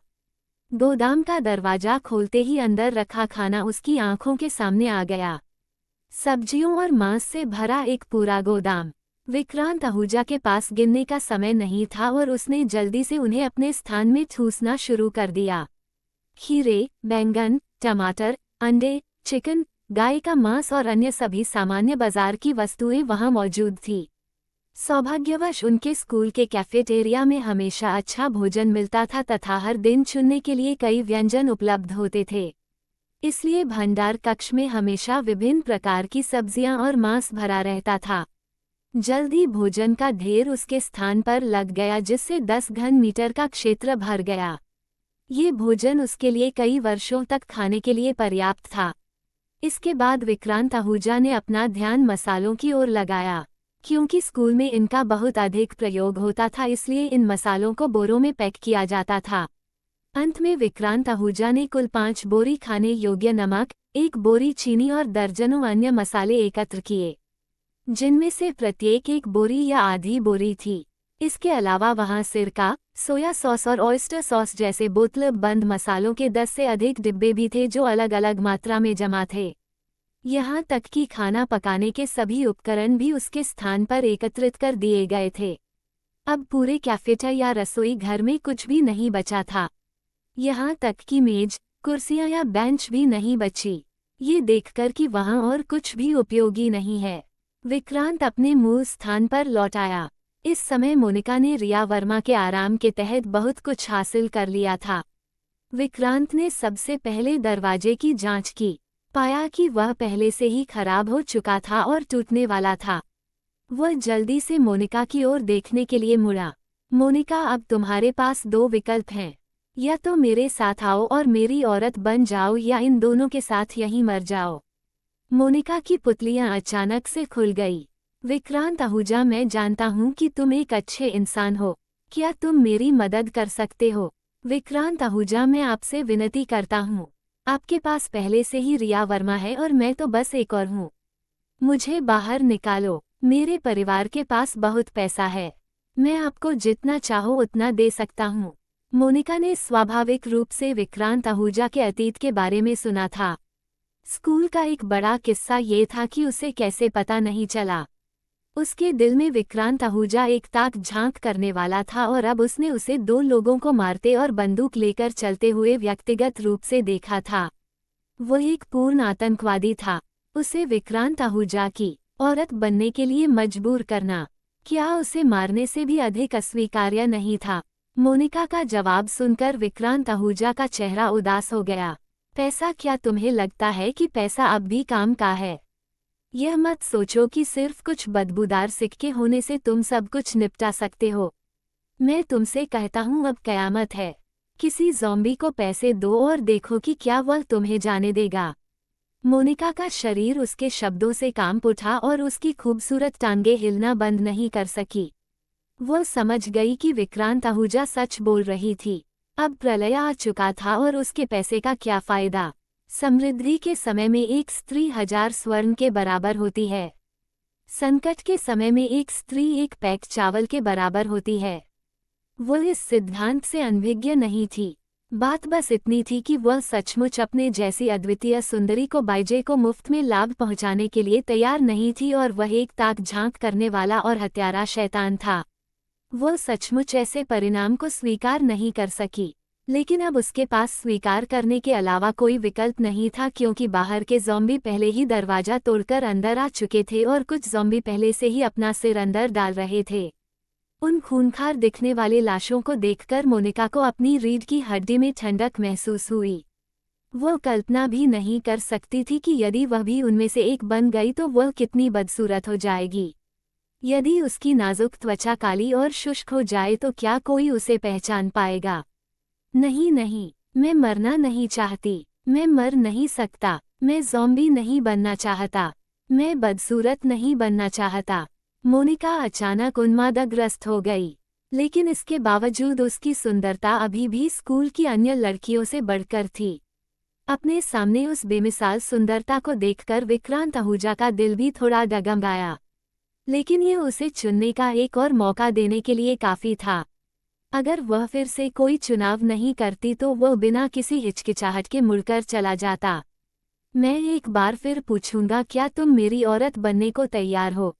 गोदाम का दरवाजा खोलते ही अंदर रखा खाना उसकी आंखों के सामने आ गया। सब्जियों और मांस से भरा एक पूरा गोदाम। विक्रांत आहूजा के पास गिनने का समय नहीं था और उसने जल्दी से उन्हें अपने स्थान में ठूंसना शुरू कर दिया। खीरे, बैंगन, टमाटर, अंडे, चिकन, गाय का मांस और अन्य सभी सामान्य बाजार की वस्तुएं वहां मौजूद थी। सौभाग्यवश उनके स्कूल के कैफेटेरिया में हमेशा अच्छा भोजन मिलता था तथा हर दिन चुनने के लिए कई व्यंजन उपलब्ध होते थे। इसलिए भंडार कक्ष में हमेशा विभिन्न प्रकार की सब्जियां और मांस भरा रहता था। जल्दी भोजन का ढेर उसके स्थान पर लग गया, जिससे 10 घन मीटर का क्षेत्र भर गया। ये भोजन उसके लिए कई वर्षों तक खाने के लिए पर्याप्त था। इसके बाद विक्रांत आहूजा ने अपना ध्यान मसालों की ओर लगाया। क्योंकि स्कूल में इनका बहुत अधिक प्रयोग होता था, इसलिए इन मसालों को बोरों में पैक किया जाता था। अंत में विक्रांत आहूजा ने कुल 5 बोरी खाने योग्य नमक, 1 बोरी चीनी और दर्जनों अन्य मसाले एकत्र किए, जिनमें से प्रत्येक 1 बोरी या आधी बोरी थी। इसके अलावा वहां सिरका, सोया सॉस और ऑयस्टर सॉस जैसे बोतल बंद मसालों के 10 से अधिक डिब्बे भी थे जो अलग अलग मात्रा में जमा थे। यहाँ तक कि खाना पकाने के सभी उपकरण भी उसके स्थान पर एकत्रित कर दिए गए थे। अब पूरे कैफेटेरिया या रसोई घर में कुछ भी नहीं बचा था। यहाँ तक कि मेज, कुर्सियाँ या बेंच भी नहीं बची। ये देखकर कि वहाँ और कुछ भी उपयोगी नहीं है, विक्रांत अपने मूल स्थान पर लौट आया। इस समय मोनिका ने रिया वर्मा के आराम के तहत बहुत कुछ हासिल कर लिया था। विक्रांत ने सबसे पहले दरवाजे की जांच की, पाया कि वह पहले से ही खराब हो चुका था और टूटने वाला था। वह जल्दी से मोनिका की ओर देखने के लिए मुड़ा। मोनिका, अब तुम्हारे पास 2 विकल्प हैं, या तो मेरे साथ आओ और मेरी औरत बन जाओ, या इन दोनों के साथ यहीं मर जाओ। मोनिका की पुतलियां अचानक से खुल गई। विक्रांत आहूजा, मैं जानता हूं कि तुम एक अच्छे इंसान हो, क्या तुम मेरी मदद कर सकते हो? विक्रांत आहूजा, मैं आपसे विनती करता हूं, आपके पास पहले से ही रिया वर्मा है और मैं तो बस एक और हूं। मुझे बाहर निकालो। मेरे परिवार के पास बहुत पैसा है, मैं आपको जितना चाहो उतना दे सकता हूं। मोनिका ने स्वाभाविक रूप से विक्रांत आहूजा के अतीत के बारे में सुना था। स्कूल का एक बड़ा किस्सा ये था कि उसे कैसे पता नहीं चला। उसके दिल में विक्रांत आहूजा एक ताक झांक करने वाला था और अब उसने उसे 2 लोगों को मारते और बंदूक लेकर चलते हुए व्यक्तिगत रूप से देखा था। वह एक पूर्ण आतंकवादी था। उसे विक्रांत आहूजा की औरत बनने के लिए मजबूर करना, क्या उसे मारने से भी अधिक अस्वीकार्य नहीं था? मोनिका का जवाब सुनकर विक्रांत आहूजा का चेहरा उदास हो गया। पैसा, क्या तुम्हें लगता है कि पैसा अब भी काम का है? यह मत सोचो कि सिर्फ कुछ बदबूदार सिक्के होने से तुम सब कुछ निपटा सकते हो। मैं तुमसे कहता हूँ, अब कयामत है। किसी ज़ॉम्बी को पैसे दो और देखो कि क्या वह तुम्हें जाने देगा। मोनिका का शरीर उसके शब्दों से कांप उठा और उसकी खूबसूरत टांगें हिलना बंद नहीं कर सकी। वह समझ गई कि विक्रांत आहूजा सच बोल रही थी। अब प्रलय आ चुका था और उसके पैसे का क्या फायदा। समृद्धि के समय में एक स्त्री 1000 स्वर्ण के बराबर होती है। संकट के समय में एक स्त्री एक पैक चावल के बराबर होती है। वो इस सिद्धांत से अनभिज्ञ नहीं थी। बात बस इतनी थी कि वह सचमुच अपने जैसी अद्वितीय सुंदरी को बाइजे को मुफ्त में लाभ पहुंचाने के लिए तैयार नहीं थी, और वह एक ताक झांक करने वाला और हत्यारा शैतान था। वह सचमुच ऐसे परिणाम को स्वीकार नहीं कर सकी, लेकिन अब उसके पास स्वीकार करने के अलावा कोई विकल्प नहीं था, क्योंकि बाहर के ज़ॉम्बी पहले ही दरवाजा तोड़कर अंदर आ चुके थे और कुछ ज़ॉम्बी पहले से ही अपना सिर अंदर डाल रहे थे। उन खूंखार दिखने वाले लाशों को देखकर मोनिका को अपनी रीढ़ की हड्डी में ठंडक महसूस हुई। वो कल्पना भी नहीं कर सकती थी कि यदि वह भी उनमें से एक बन गई तो वह कितनी बदसूरत हो जाएगी। यदि उसकी नाजुक त्वचा काली और शुष्क हो जाए तो क्या कोई उसे पहचान पाएगा? नहीं नहीं, मैं मरना नहीं चाहती, मैं मर नहीं सकता, मैं ज़ॉम्बी नहीं बनना चाहता, मैं बदसूरत नहीं बनना चाहता। मोनिका अचानक उन्मादग्रस्त हो गई, लेकिन इसके बावजूद उसकी सुंदरता अभी भी स्कूल की अन्य लड़कियों से बढ़कर थी। अपने सामने उस बेमिसाल सुंदरता को देखकर विक्रांत आहूजा का दिल भी थोड़ा डगमगाया, लेकिन ये उसे चुनने का एक और मौका देने के लिए काफी था। अगर वह फिर से कोई चुनाव नहीं करती तो वह बिना किसी हिचकिचाहट के मुड़कर चला जाता। मैं एक बार फिर पूछूंगा, क्या तुम मेरी औरत बनने को तैयार हो?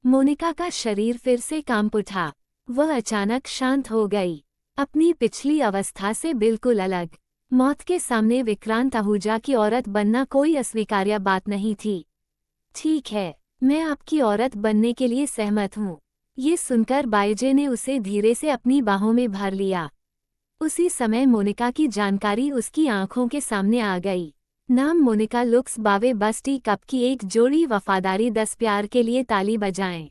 मोनिका का शरीर फिर से कांप उठा। वह अचानक शांत हो गई, अपनी पिछली अवस्था से बिल्कुल अलग। मौत के सामने विक्रांत आहूजा की औरत बनना कोई अस्वीकार्य बात नहीं थी। ठीक है, मैं आपकी औरत बनने के लिए सहमत हूँ। ये सुनकर बाइजे ने उसे धीरे से अपनी बाहों में भर लिया। उसी समय मोनिका की जानकारी उसकी आंखों के सामने आ गई। नाम मोनिका लुक्स बावे बस्टी कप की एक जोड़ी वफादारी 10 प्यार के लिए ताली बजाएं।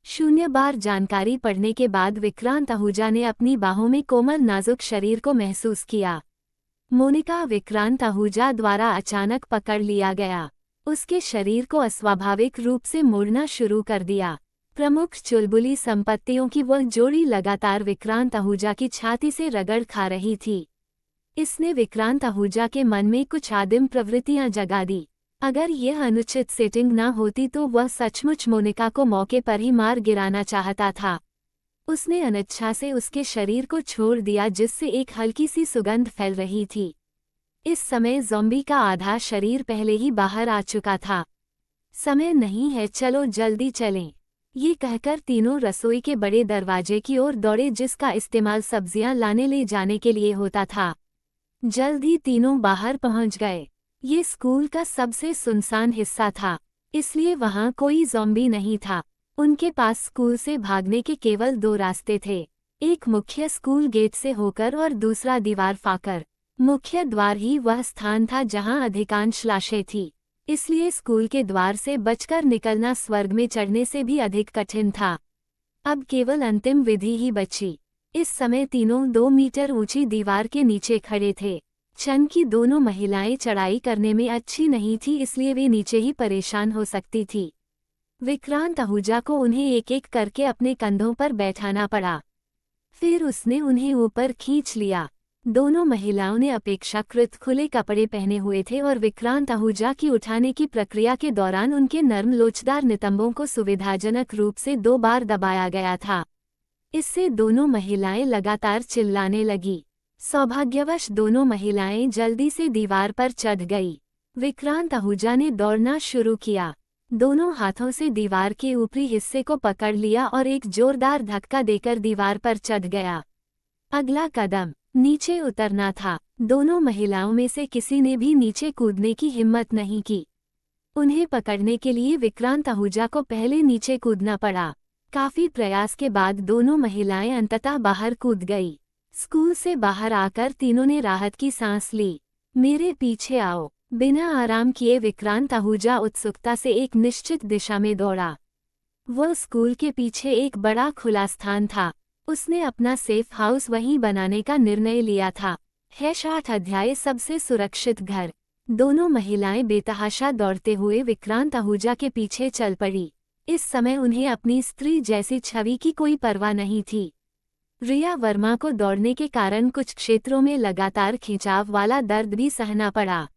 0 बार जानकारी पढ़ने के बाद विक्रांत आहूजा ने अपनी बाहों में कोमल नाजुक शरीर को महसूस किया। मोनिका विक्रांत आहूजा द्वारा अचानक पकड़ लिया गया। उसके शरीर को अस्वाभाविक रूप से मोड़ना शुरू कर दिया। प्रमुख चुलबुली संपत्तियों की वह जोड़ी लगातार विक्रांत आहूजा की छाती से रगड़ खा रही थी। इसने विक्रांत आहूजा के मन में कुछ आदिम प्रवृत्तियां जगा दी। अगर यह अनुचित सेटिंग न होती तो वह सचमुच मोनिका को मौके पर ही मार गिराना चाहता था। उसने अनिच्छा से उसके शरीर को छोड़ दिया, जिससे एक हल्की सी सुगंध फैल रही थी। इस समय ज़ॉम्बी का आधा शरीर पहले ही बाहर आ चुका था। समय नहीं है, चलो जल्दी चलें। ये कहकर तीनों रसोई के बड़े दरवाजे की ओर दौड़े, जिसका इस्तेमाल सब्जियां लाने ले जाने के लिए होता था। जल्द ही तीनों बाहर पहुंच गए। ये स्कूल का सबसे सुनसान हिस्सा था, इसलिए वहां कोई ज़ॉम्बी नहीं था। उनके पास स्कूल से भागने के केवल 2 रास्ते थे, एक मुख्य स्कूल गेट से होकर और दूसरा दीवार फाकर। मुख्य द्वार ही वह स्थान था जहां अधिकांश लाशें थी, इसलिए स्कूल के द्वार से बचकर निकलना स्वर्ग में चढ़ने से भी अधिक कठिन था। अब केवल अंतिम विधि ही बची। इस समय तीनों 2 मीटर ऊंची दीवार के नीचे खड़े थे। छन की दोनों महिलाएं चढ़ाई करने में अच्छी नहीं थी, इसलिए वे नीचे ही परेशान हो सकती थी। विक्रांत आहूजा को उन्हें एक एक करके अपने कंधों पर बैठाना पड़ा। फिर उसने उन्हें ऊपर खींच लिया। दोनों महिलाओं ने अपेक्षाकृत खुले कपड़े पहने हुए थे और विक्रांत आहूजा की उठाने की प्रक्रिया के दौरान उनके नर्म लोचदार नितंबों को सुविधाजनक रूप से 2 बार दबाया गया था। इससे दोनों महिलाएं लगातार चिल्लाने लगी। सौभाग्यवश दोनों महिलाएं जल्दी से दीवार पर चढ़ गई। विक्रांत आहूजा ने दौड़ना शुरू किया। दोनों हाथों से दीवार के ऊपरी हिस्से को पकड़ लिया और एक जोरदार धक्का देकर दीवार पर चढ़ गया। अगला कदम नीचे उतरना था। दोनों महिलाओं में से किसी ने भी नीचे कूदने की हिम्मत नहीं की। उन्हें पकड़ने के लिए विक्रांत आहूजा को पहले नीचे कूदना पड़ा। काफी प्रयास के बाद दोनों महिलाएं अंततः बाहर कूद गई। स्कूल से बाहर आकर तीनों ने राहत की सांस ली। मेरे पीछे आओ। बिना आराम किए विक्रांत आहूजा उत्सुकता से एक निश्चित दिशा में दौड़ा। वह स्कूल के पीछे एक बड़ा खुला स्थान था। उसने अपना सेफ हाउस वहीं बनाने का निर्णय लिया था। 8 अध्याय सबसे सुरक्षित घर। दोनों महिलाएं बेतहाशा दौड़ते हुए विक्रांत आहूजा के पीछे चल पड़ी। इस समय उन्हें अपनी स्त्री जैसी छवि की कोई परवाह नहीं थी। रिया वर्मा को दौड़ने के कारण कुछ क्षेत्रों में लगातार खिंचाव वाला दर्द भी सहना पड़ा।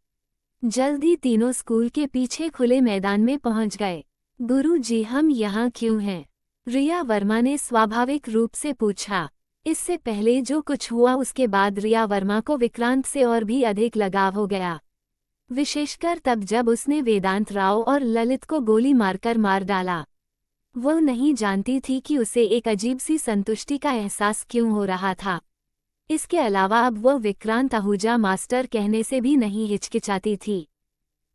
जल्दी तीनों स्कूल के पीछे खुले मैदान में पहुंच गए। गुरुजी, हम यहाँ क्यों हैं? रिया वर्मा ने स्वाभाविक रूप से पूछा। इससे पहले जो कुछ हुआ उसके बाद रिया वर्मा को विक्रांत से और भी अधिक लगाव हो गया, विशेषकर तब जब उसने वेदांत राव और ललित को गोली मारकर मार डाला। वह नहीं जानती थी कि उसे एक अजीब सी संतुष्टि का एहसास क्यों हो रहा था। इसके अलावा अब वह विक्रांत आहूजा मास्टर कहने से भी नहीं हिचकिचाती थी,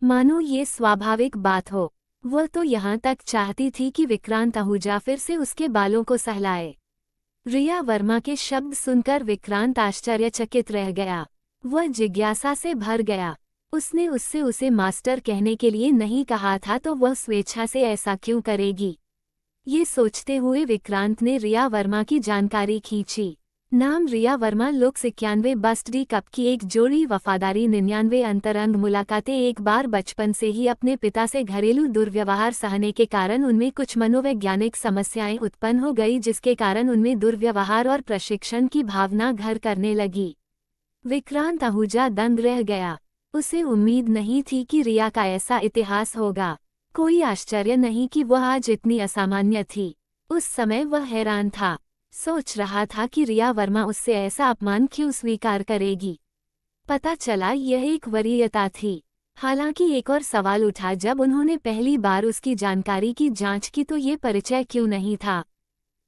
मानो ये स्वाभाविक बात हो। वह तो यहाँ तक चाहती थी कि विक्रांत आहूजा फिर से उसके बालों को सहलाए। रिया वर्मा के शब्द सुनकर विक्रांत आश्चर्यचकित रह गया। वह जिज्ञासा से भर गया। उसने उससे उसे मास्टर कहने के लिए नहीं कहा था, तो वह स्वेच्छा से ऐसा क्यों करेगी? ये सोचते हुए विक्रांत ने रिया वर्मा की जानकारी खींची। नाम Riya Verma, look 91, bust D cup की एक जोड़ी, वफादारी 99, अंतरंग मुलाकातें। एक बार बचपन से ही अपने पिता से घरेलू दुर्व्यवहार सहने के कारण उनमें कुछ मनोवैज्ञानिक समस्याएं उत्पन्न हो गई, जिसके कारण उनमें दुर्व्यवहार और प्रशिक्षण की भावना घर करने लगी। विक्रांत आहूजा दंग रह गया। उसे उम्मीद नहीं थी कि रिया का ऐसा इतिहास होगा। कोई आश्चर्य नहीं कि वह आज इतनी असामान्य थी। उस समय वह हैरान था, सोच रहा था कि रिया वर्मा उससे ऐसा अपमान क्यों स्वीकार करेगी। पता चला यह एक वरीयता थी। हालांकि एक और सवाल उठा जब उन्होंने पहली बार उसकी जानकारी की जांच की, तो ये परिचय क्यों नहीं था?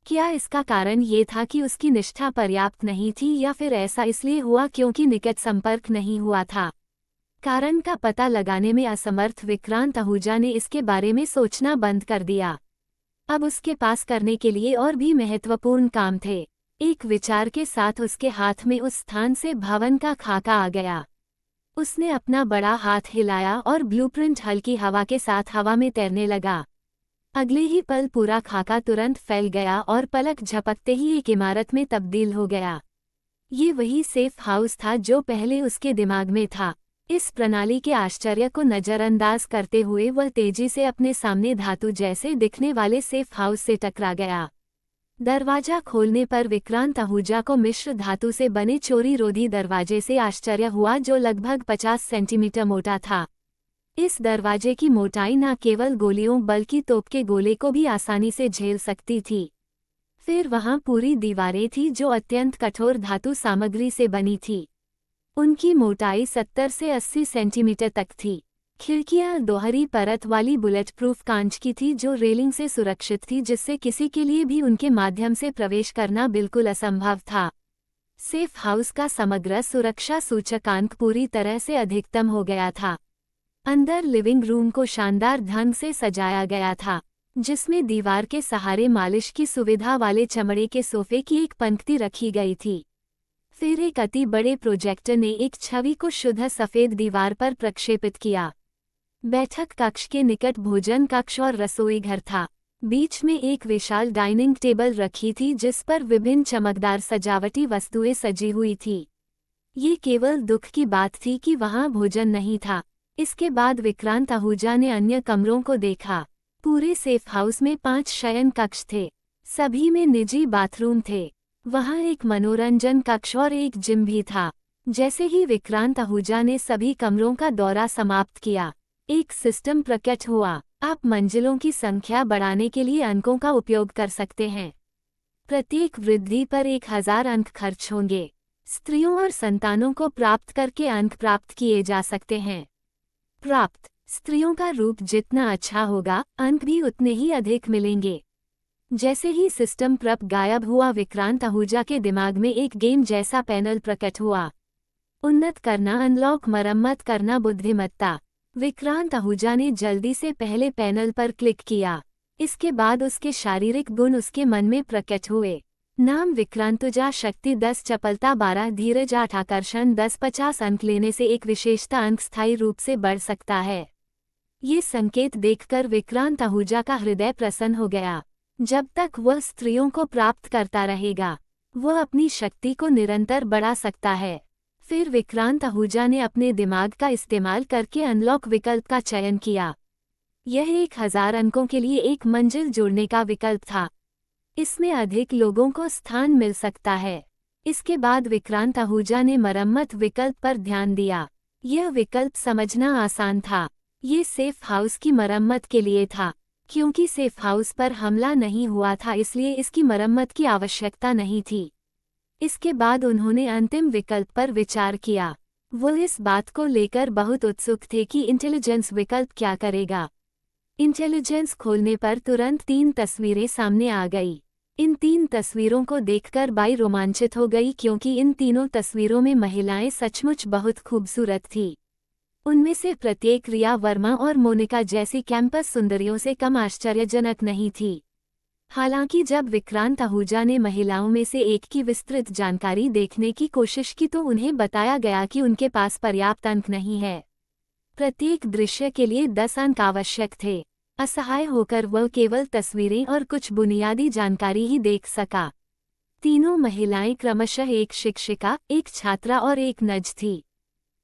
क्या इसका कारण ये था कि उसकी निष्ठा पर्याप्त नहीं थी, या फिर ऐसा इसलिए हुआ क्योंकि निकट संपर्क नहीं हुआ था? कारण का पता लगाने में असमर्थ विक्रांत आहूजा ने इसके बारे में सोचना बंद कर दिया। अब उसके पास करने के लिए और भी महत्वपूर्ण काम थे। एक विचार के साथ उसके हाथ में उस स्थान से भवन का खाका आ गया। उसने अपना बड़ा हाथ हिलाया और ब्लूप्रिंट हल्की हवा के साथ हवा में तैरने लगा। अगले ही पल पूरा खाका तुरंत फैल गया और पलक झपकते ही एक इमारत में तब्दील हो गया। ये वही सेफ हाउस था जो पहले उसके दिमाग में था। इस प्रणाली के आश्चर्य को नज़रअंदाज करते हुए वह तेजी से अपने सामने धातु जैसे दिखने वाले सेफ हाउस से टकरा गया। दरवाजा खोलने पर विक्रांत आहूजा को मिश्र धातु से बने चोरी रोधी दरवाजे से आश्चर्य हुआ, जो लगभग 50 सेंटीमीटर मोटा था। इस दरवाजे की मोटाई न केवल गोलियों बल्कि तोप के गोले को भी आसानी से झेल सकती थी। फिर वहां पूरी दीवारें थी जो अत्यंत कठोर धातु सामग्री से बनी थी। उनकी मोटाई 70 से 80 सेंटीमीटर तक थी। खिड़कियां दोहरी परत वाली बुलेट प्रूफ कांच की थी जो रेलिंग से सुरक्षित थी, जिससे किसी के लिए भी उनके माध्यम से प्रवेश करना बिल्कुल असंभव था। सेफ हाउस का समग्र सुरक्षा सूचकांक पूरी तरह से अधिकतम हो गया था। अंदर लिविंग रूम को शानदार ढंग से सजाया गया था, जिसमें दीवार के सहारे मालिश की सुविधा वाले चमड़े के सोफे की एक पंक्ति रखी गई थी। फिर एक अति बड़े प्रोजेक्टर ने एक छवि को शुद्ध सफेद दीवार पर प्रक्षेपित किया। बैठक कक्ष के निकट भोजन कक्ष और रसोई घर था। बीच में एक विशाल डाइनिंग टेबल रखी थी जिस पर विभिन्न चमकदार सजावटी वस्तुएं सजी हुई थी। ये केवल दुख की बात थी कि वहां भोजन नहीं था। इसके बाद विक्रांत आहूजा ने अन्य कमरों को देखा। पूरे सेफ हाउस में 5 शयन कक्ष थे। सभी में निजी बाथरूम थे। वहां एक मनोरंजन कक्ष और एक जिम भी था। जैसे ही विक्रांत आहूजा ने सभी कमरों का दौरा समाप्त किया, एक सिस्टम प्रकट हुआ। आप मंजिलों की संख्या बढ़ाने के लिए अंकों का उपयोग कर सकते हैं। प्रत्येक वृद्धि पर 1000 अंक खर्च होंगे। स्त्रियों और संतानों को प्राप्त करके अंक प्राप्त किए जा सकते हैं। प्राप्त स्त्रियों का रूप जितना अच्छा होगा, अंक भी उतने ही अधिक मिलेंगे। जैसे ही सिस्टम प्रप गायब हुआ, विक्रांत आहूजा के दिमाग में एक गेम जैसा पैनल प्रकट हुआ। उन्नत करना, अनलॉक, मरम्मत करना, बुद्धिमत्ता। विक्रांत आहूजा ने जल्दी से पहले पैनल पर क्लिक किया। इसके बाद उसके शारीरिक गुण उसके मन में प्रकट हुए। नाम विक्रांतुजा, शक्ति 10, चपलता 12, धीरज 8, आकर्षण 10। 50 अंक लेने से एक विशेषता अंक स्थायी रूप से बढ़ सकता है। ये संकेत देखकर विक्रांत आहूजा का हृदय प्रसन्न हो गया। जब तक वह स्त्रियों को प्राप्त करता रहेगा, वह अपनी शक्ति को निरंतर बढ़ा सकता है। फिर विक्रांत आहूजा ने अपने दिमाग का इस्तेमाल करके अनलॉक विकल्प का चयन किया। यह 1000 अंकों के लिए एक मंजिल जोड़ने का विकल्प था। इसमें अधिक लोगों को स्थान मिल सकता है। इसके बाद विक्रांत आहूजा ने मरम्मत विकल्प पर ध्यान दिया। यह विकल्प समझना आसान था। ये सेफ हाउस की मरम्मत के लिए था। क्योंकि सेफ हाउस पर हमला नहीं हुआ था इसलिए इसकी मरम्मत की आवश्यकता नहीं थी। इसके बाद उन्होंने अंतिम विकल्प पर विचार किया। वो इस बात को लेकर बहुत उत्सुक थे कि इंटेलिजेंस विकल्प क्या करेगा। इंटेलिजेंस खोलने पर तुरंत 3 तस्वीरें सामने आ गई। इन 3 तस्वीरों को देखकर बाई रोमांचित हो गई क्योंकि इन तीनों तस्वीरों में महिलाएं सचमुच बहुत खूबसूरत थीं। उनमें से प्रत्येक रिया वर्मा और मोनिका जैसी कैंपस सुंदरियों से कम आश्चर्यजनक नहीं थी। हालांकि जब विक्रांत आहूजा ने महिलाओं में से एक की विस्तृत जानकारी देखने की कोशिश की तो उन्हें बताया गया कि उनके पास पर्याप्त अंक नहीं है। प्रत्येक दृश्य के लिए 10 अंक आवश्यक थे। असहाय होकर वह केवल तस्वीरें और कुछ बुनियादी जानकारी ही देख सका। तीनों महिलाएं क्रमशः एक शिक्षिका, एक छात्रा और एक नज थी।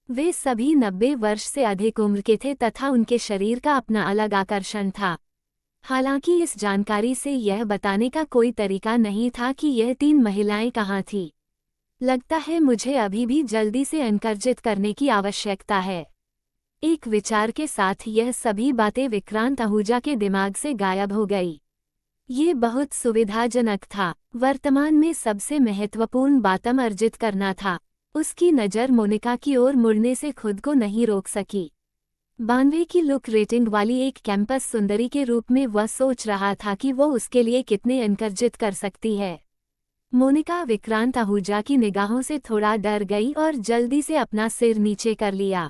वे सभी 90 वर्ष से अधिक उम्र के थे तथा उनके शरीर का अपना अलग आकर्षण था। हालांकि इस जानकारी से यह बताने का कोई तरीका नहीं था कि यह 3 महिलाएं कहाँ थीं। लगता है मुझे अभी भी जल्दी से एनकर्जित करने की आवश्यकता है। एक विचार के साथ यह सभी बातें विक्रांत आहूजा के दिमाग से गायब हो गई। ये बहुत सुविधाजनक था। वर्तमान में सबसे महत्वपूर्ण बातम अर्जित करना था। उसकी नज़र मोनिका की ओर मुड़ने से खुद को नहीं रोक सकी। 92 की लुक रेटिंग वाली एक कैंपस सुंदरी के रूप में वह सोच रहा था कि वो उसके लिए कितने एनकर्जित कर सकती है। मोनिका विक्रांत आहूजा की निगाहों से थोड़ा डर गई और जल्दी से अपना सिर नीचे कर लिया।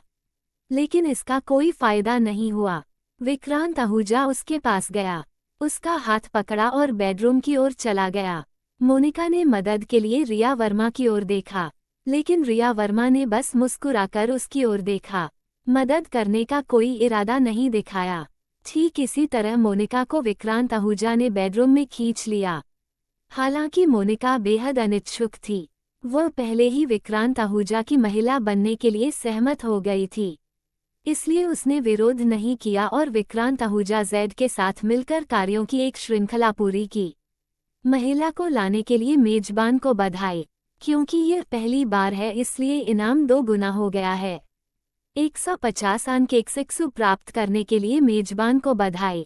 लेकिन इसका कोई फायदा नहीं हुआ। विक्रांत आहूजा उसके पास गया, उसका हाथ पकड़ा और बेडरूम की ओर चला गया। मोनिका ने मदद के लिए रिया वर्मा की ओर देखा, लेकिन रिया वर्मा ने बस मुस्कुराकर उसकी ओर देखा। मदद करने का कोई इरादा नहीं दिखाया। ठीक इसी तरह मोनिका को विक्रांत आहूजा ने बेडरूम में खींच लिया। हालांकि मोनिका बेहद अनिच्छुक थी। वह पहले ही विक्रांत आहूजा की महिला बनने के लिए सहमत हो गई थी। इसलिए उसने विरोध नहीं किया और विक्रांत आहूजा जेड के साथ मिलकर कार्यों की एक श्रृंखला पूरी की। महिला को लाने के लिए मेजबान को बधाई। क्योंकि यह पहली बार है इसलिए इनाम 2 गुना हो गया है। 150 अंक एक्सू प्राप्त करने के लिए मेजबान को बधाई।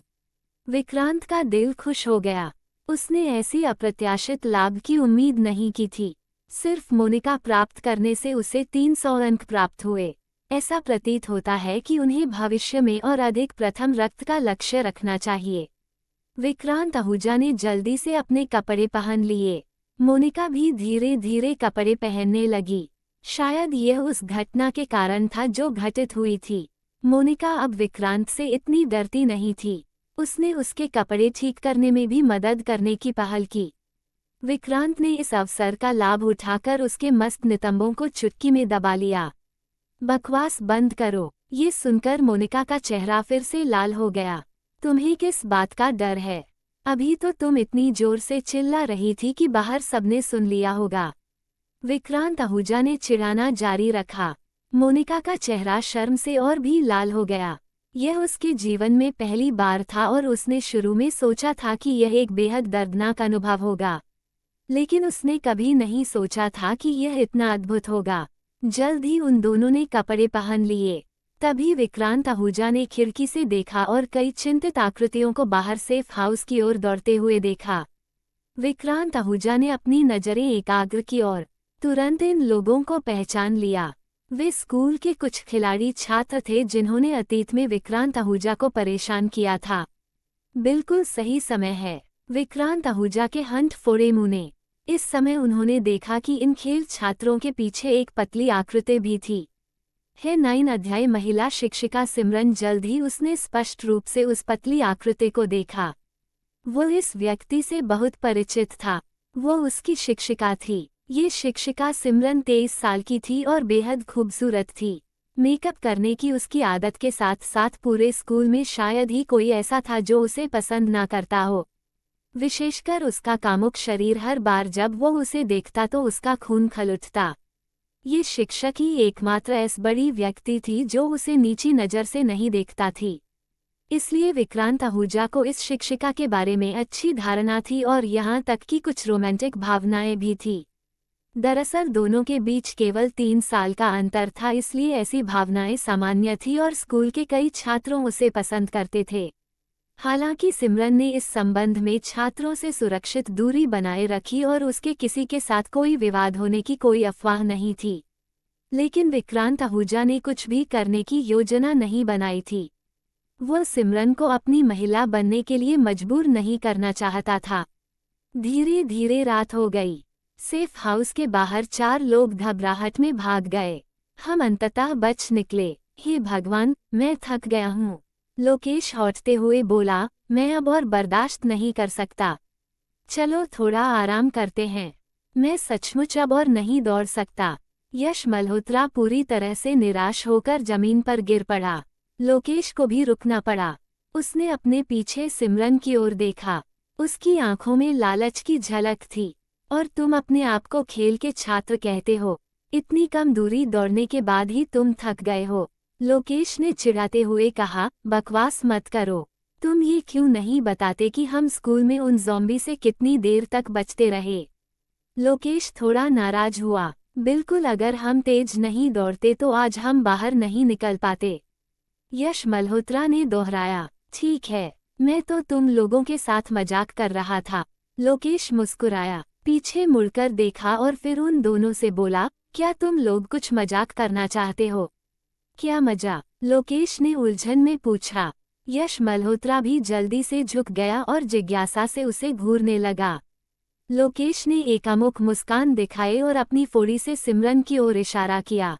विक्रांत का दिल खुश हो गया। उसने ऐसी अप्रत्याशित लाभ की उम्मीद नहीं की थी। सिर्फ मोनिका प्राप्त करने से उसे 300 अंक प्राप्त हुए। ऐसा प्रतीत होता है कि उन्हें भविष्य में और अधिक प्रथम रक्त का लक्ष्य रखना चाहिए। विक्रांत आहूजा ने जल्दी से अपने कपड़े पहन लिए। मोनिका भी धीरे धीरे कपड़े पहनने लगी। शायद यह उस घटना के कारण था जो घटित हुई थी। मोनिका अब विक्रांत से इतनी डरती नहीं थी। उसने उसके कपड़े ठीक करने में भी मदद करने की पहल की। विक्रांत ने इस अवसर का लाभ उठाकर उसके मस्त नितंबों को चुटकी में दबा लिया। बकवास बंद करो। ये सुनकर मोनिका का चेहरा फिर से लाल हो गया। तुम्हें किस बात का डर है? अभी तो तुम इतनी जोर से चिल्ला रही थी कि बाहर सबने सुन लिया होगा। विक्रांत आहूजा ने चिढ़ाना जारी रखा। मोनिका का चेहरा शर्म से और भी लाल हो गया। यह उसके जीवन में पहली बार था और उसने शुरू में सोचा था कि यह एक बेहद दर्दनाक अनुभव होगा। लेकिन उसने कभी नहीं सोचा था कि यह इतना अद्भुत होगा। जल्द ही उन दोनों ने कपड़े पहन लिए। तभी विक्रांत आहूजा ने खिड़की से देखा और कई चिंतित आकृतियों को बाहर सेफ हाउस की ओर दौड़ते हुए देखा। विक्रांत आहूजा ने अपनी नजरें एकाग्र की और तुरंत इन लोगों को पहचान लिया। वे स्कूल के कुछ खिलाड़ी छात्र थे जिन्होंने अतीत में विक्रांत आहूजा को परेशान किया था। बिल्कुल सही समय है। विक्रांत आहूजा के हंट फोड़े मुने। इस समय उन्होंने देखा कि इन खेल छात्रों के पीछे एक पतली आकृति भी थी। है 9 अध्याय महिला शिक्षिका सिमरन। जल्द ही उसने स्पष्ट रूप से उस पतली आकृति को देखा। वो इस व्यक्ति से बहुत परिचित था। वो उसकी शिक्षिका थी। ये शिक्षिका सिमरन 23 साल की थी और बेहद खूबसूरत थी। मेकअप करने की उसकी आदत के साथ साथ पूरे स्कूल में शायद ही कोई ऐसा था जो उसे पसंद ना करता हो। विशेषकर उसका कामुक शरीर। हर बार जब वो उसे देखता तो उसका खून खौल उठता। ये शिक्षक ही एकमात्र ऐसी बड़ी व्यक्ति थी जो उसे नीची नज़र से नहीं देखता थी। इसलिए विक्रांत आहूजा को इस शिक्षिका के बारे में अच्छी धारणा थी और यहाँ तक कि कुछ रोमांटिक भावनाएं भी थी। दरअसल दोनों के बीच केवल 3 साल का अंतर था, इसलिए ऐसी भावनाएं सामान्य थी और स्कूल के कई छात्रों उसे पसंद करते थे। हालांकि सिमरन ने इस संबंध में छात्रों से सुरक्षित दूरी बनाए रखी और उसके किसी के साथ कोई विवाद होने की कोई अफवाह नहीं थी। लेकिन विक्रांत आहूजा ने कुछ भी करने की योजना नहीं बनाई थी। वह सिमरन को अपनी महिला बनने के लिए मजबूर नहीं करना चाहता था। धीरे धीरे रात हो गई। सेफ हाउस के बाहर 4 लोग घबराहट में भाग गए। हम अंततः बच निकले। हे भगवान, मैं थक गया हूँ, लोकेश हौटते हुए बोला। मैं अब और बर्दाश्त नहीं कर सकता। चलो थोड़ा आराम करते हैं। मैं सचमुच अब और नहीं दौड़ सकता। यश मल्होत्रा पूरी तरह से निराश होकर जमीन पर गिर पड़ा। लोकेश को भी रुकना पड़ा। उसने अपने पीछे सिमरन की ओर देखा। उसकी आंखों में लालच की झलक थी। और तुम अपने आप को खेल के छात्र कहते हो? इतनी कम दूरी दौड़ने के बाद ही तुम थक गए हो, लोकेश ने चिढ़ाते हुए कहा। बकवास मत करो। तुम ये क्यों नहीं बताते कि हम स्कूल में उन ज़ॉम्बी से कितनी देर तक बचते रहे? लोकेश थोड़ा नाराज हुआ। बिल्कुल, अगर हम तेज नहीं दौड़ते तो आज हम बाहर नहीं निकल पाते, यश मल्होत्रा ने दोहराया। ठीक है, मैं तो तुम लोगों के साथ मजाक कर रहा था, लोकेश मुस्कुराया। पीछे मुड़कर देखा और फिर उन दोनों से बोला, क्या तुम लोग कुछ मजाक करना चाहते हो? क्या मजा? लोकेश ने उलझन में पूछा। यश मल्होत्रा भी जल्दी से झुक गया और जिज्ञासा से उसे घूरने लगा। लोकेश ने एकामुख मुस्कान दिखाए और अपनी फोड़ी से सिमरन की ओर इशारा किया।